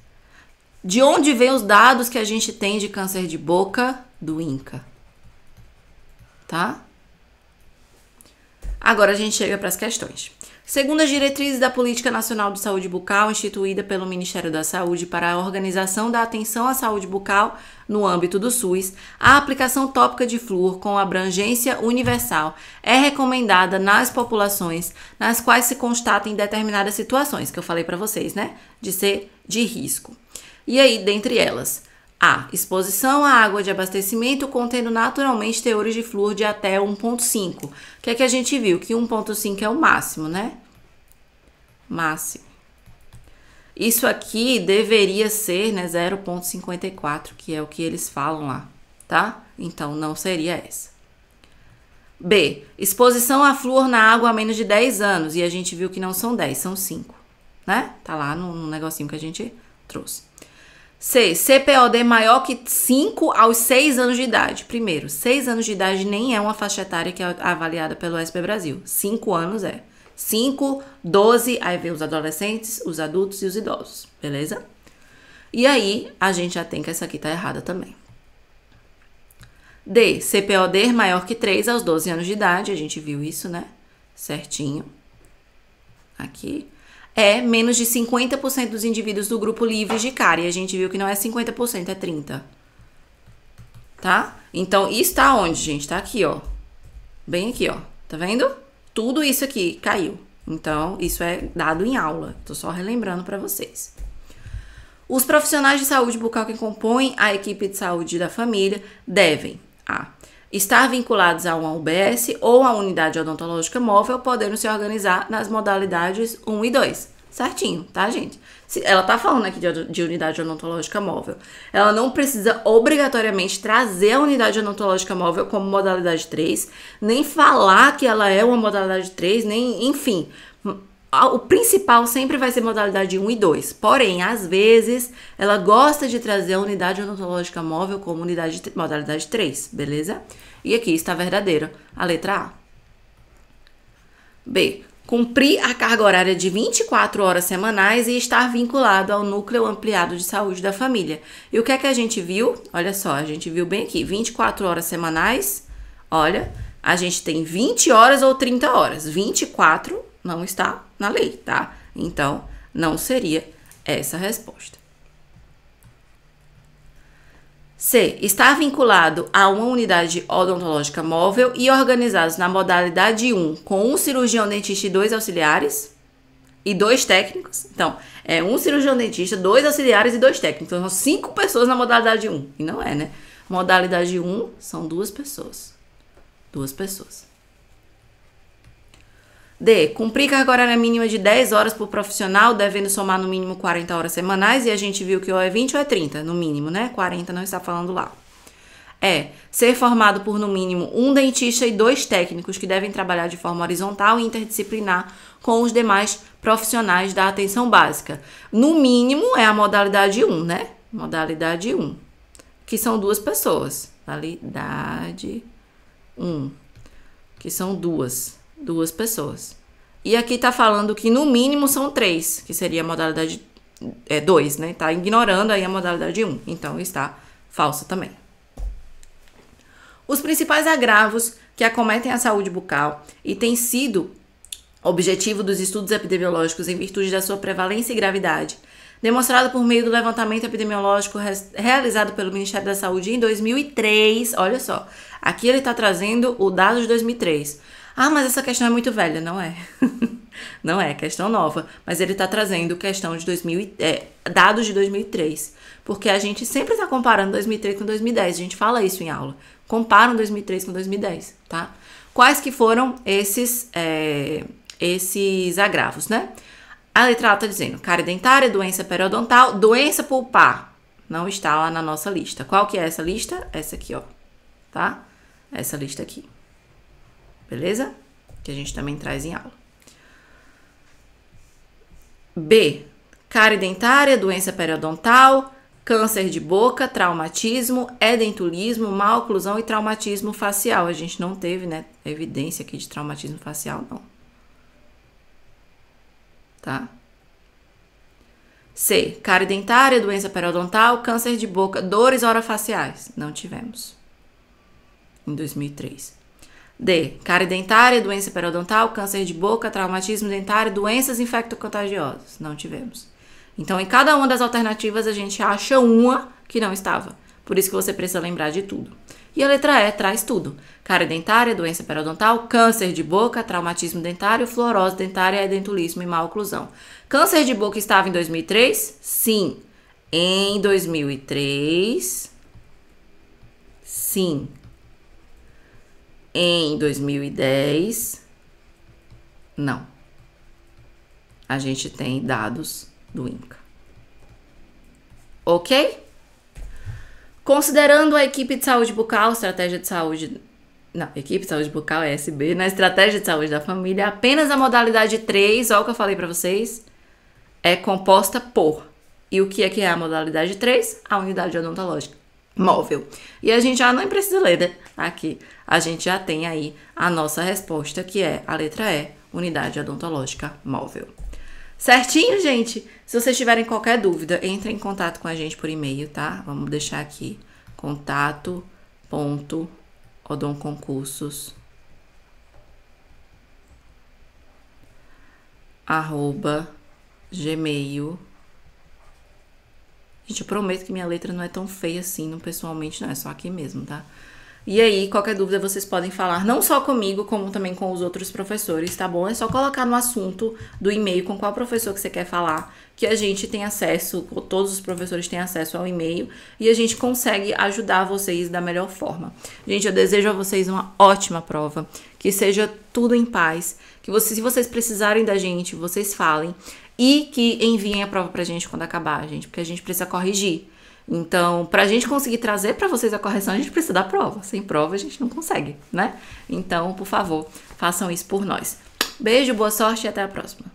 S1: De onde vem os dados que a gente tem de câncer de boca? Do INCA, tá? Agora a gente chega para as questões. Segundo as diretrizes da Política Nacional de Saúde Bucal, instituída pelo Ministério da Saúde para a organização da atenção à saúde bucal no âmbito do SUS, a aplicação tópica de flúor com abrangência universal é recomendada nas populações nas quais se constatem determinadas situações, que eu falei para vocês, né? De ser de risco. E aí, dentre elas, a exposição à água de abastecimento contendo naturalmente teores de flúor de até 1,5. O que é que a gente viu? Que 1,5 é o máximo, né? Máximo. Isso aqui deveria ser, né, 0,54, que é o que eles falam lá, tá? Então, não seria essa. B. Exposição a flúor na água há menos de 10 anos. E a gente viu que não são 10, são 5, né? Tá lá no negocinho que a gente trouxe. C. CPOD maior que 5 aos 6 anos de idade. Primeiro, 6 anos de idade nem é uma faixa etária que é avaliada pelo SB Brasil. 5 anos é. 5, 12, aí vem os adolescentes, os adultos e os idosos, beleza? E aí, a gente já tem que essa aqui tá errada também. D. CPOD maior que 3 aos 12 anos de idade. A gente viu isso, né? Certinho. Aqui. É menos de 50% dos indivíduos do grupo livres de cárie. A gente viu que não é 50%, é 30%. Tá? Então, isso tá onde, gente? Tá aqui, ó. Bem aqui, ó. Tá vendo? Tudo isso aqui caiu. Então, isso é dado em aula. Tô só relembrando pra vocês. Os profissionais de saúde bucal que compõem a equipe de saúde da família devem estar vinculados a uma UBS ou a unidade odontológica móvel, podendo se organizar nas modalidades 1 e 2. Certinho, tá, gente? Ela tá falando aqui de unidade odontológica móvel. Ela não precisa obrigatoriamente trazer a unidade odontológica móvel como modalidade 3, nem falar que ela é uma modalidade 3, nem, enfim. O principal sempre vai ser modalidade 1 e 2. Porém, às vezes, ela gosta de trazer a unidade odontológica móvel como modalidade 3, beleza? E aqui está verdadeiro, a letra A. B. Cumprir a carga horária de 24 horas semanais e estar vinculado ao núcleo ampliado de saúde da família. E o que é que a gente viu? Olha só, a gente viu bem aqui, 24 horas semanais. Olha, a gente tem 20 horas ou 30 horas. 24 não está na lei, tá? Então, não seria essa a resposta. C. Estar vinculado a uma unidade odontológica móvel e organizados na modalidade 1 com um cirurgião dentista e 2 auxiliares e 2 técnicos. Então, é um cirurgião dentista, 2 auxiliares e 2 técnicos. Então, são 5 pessoas na modalidade 1. E não é, né? Modalidade 1 são 2 pessoas. 2 pessoas. D. Cumprir carga horária mínima de 10 horas por profissional, devendo somar no mínimo 40 horas semanais, e a gente viu que ou é 20 ou é 30, no mínimo, né? 40 não está falando lá. E. Ser formado por no mínimo um dentista e 2 técnicos que devem trabalhar de forma horizontal e interdisciplinar com os demais profissionais da atenção básica. No mínimo é a modalidade 1, né? Modalidade 1, que são 2 pessoas. Modalidade 1, que são 2 pessoas. E aqui tá falando que no mínimo são 3, que seria a modalidade 2, né? Tá ignorando aí a modalidade 1. Então, está falsa também. Os principais agravos que acometem a saúde bucal e têm sido objetivo dos estudos epidemiológicos em virtude da sua prevalência e gravidade, demonstrado por meio do levantamento epidemiológico realizado pelo Ministério da Saúde em 2003. Olha só, aqui ele está trazendo o dado de 2003. Ah, mas essa questão é muito velha, não é? Não é questão nova, mas ele tá trazendo questão de dados de 2003. Porque a gente sempre tá comparando 2003 com 2010. A gente fala isso em aula. Comparam 2003 com 2010, tá? Quais que foram esses agravos, né? A letra A tá dizendo cárie dentária, doença periodontal, doença pulpar. Não está lá na nossa lista. Qual que é essa lista? Essa aqui, ó. Tá? Essa lista aqui. Beleza? Que a gente também traz em aula. B. Cárie dentária, doença periodontal, câncer de boca, traumatismo, edentulismo, má oclusão e traumatismo facial. A gente não teve, né, evidência aqui de traumatismo facial, não. Tá? C. Cárie dentária, doença periodontal, câncer de boca, dores orofaciais. Não tivemos. Em 2003. D. Cárie dentária, doença periodontal, câncer de boca, traumatismo dentário, doenças infectocontagiosas. Não tivemos. Então, em cada uma das alternativas, a gente acha uma que não estava. Por isso que você precisa lembrar de tudo. E a letra E traz tudo. Cárie dentária, doença periodontal, câncer de boca, traumatismo dentário, fluorose dentária, edentulismo e má oclusão. Câncer de boca estava em 2003? Sim. Em 2003? Sim. Em 2010? Não. A gente tem dados do INCA. Ok? Considerando a equipe de saúde bucal, estratégia de saúde... Não, equipe de saúde bucal é SB, na estratégia de saúde da família, apenas a modalidade 3, olha o que eu falei pra vocês, é composta por. E o que é a modalidade 3? A unidade odontológica móvel. E a gente já não precisa ler, né? Aqui, a gente já tem aí a nossa resposta, que é a letra E, unidade odontológica móvel. Certinho, gente? Se vocês tiverem qualquer dúvida, entre em contato com a gente por e-mail, tá? Vamos deixar aqui, contato.odonconcursos@gmail. Gente, eu prometo que minha letra não é tão feia assim, não pessoalmente, não, é só aqui mesmo, tá? E aí, qualquer dúvida vocês podem falar, não só comigo, como também com os outros professores, tá bom? É só colocar no assunto do e-mail com qual professor que você quer falar, que a gente tem acesso, todos os professores têm acesso ao e-mail, e a gente consegue ajudar vocês da melhor forma. Gente, eu desejo a vocês uma ótima prova, que seja tudo em paz, que se vocês precisarem da gente, vocês falem, e que enviem a prova pra gente quando acabar, gente, porque a gente precisa corrigir. Então, pra gente conseguir trazer pra vocês a correção, a gente precisa da prova. Sem prova, a gente não consegue, né? Então, por favor, façam isso por nós. Beijo, boa sorte e até a próxima.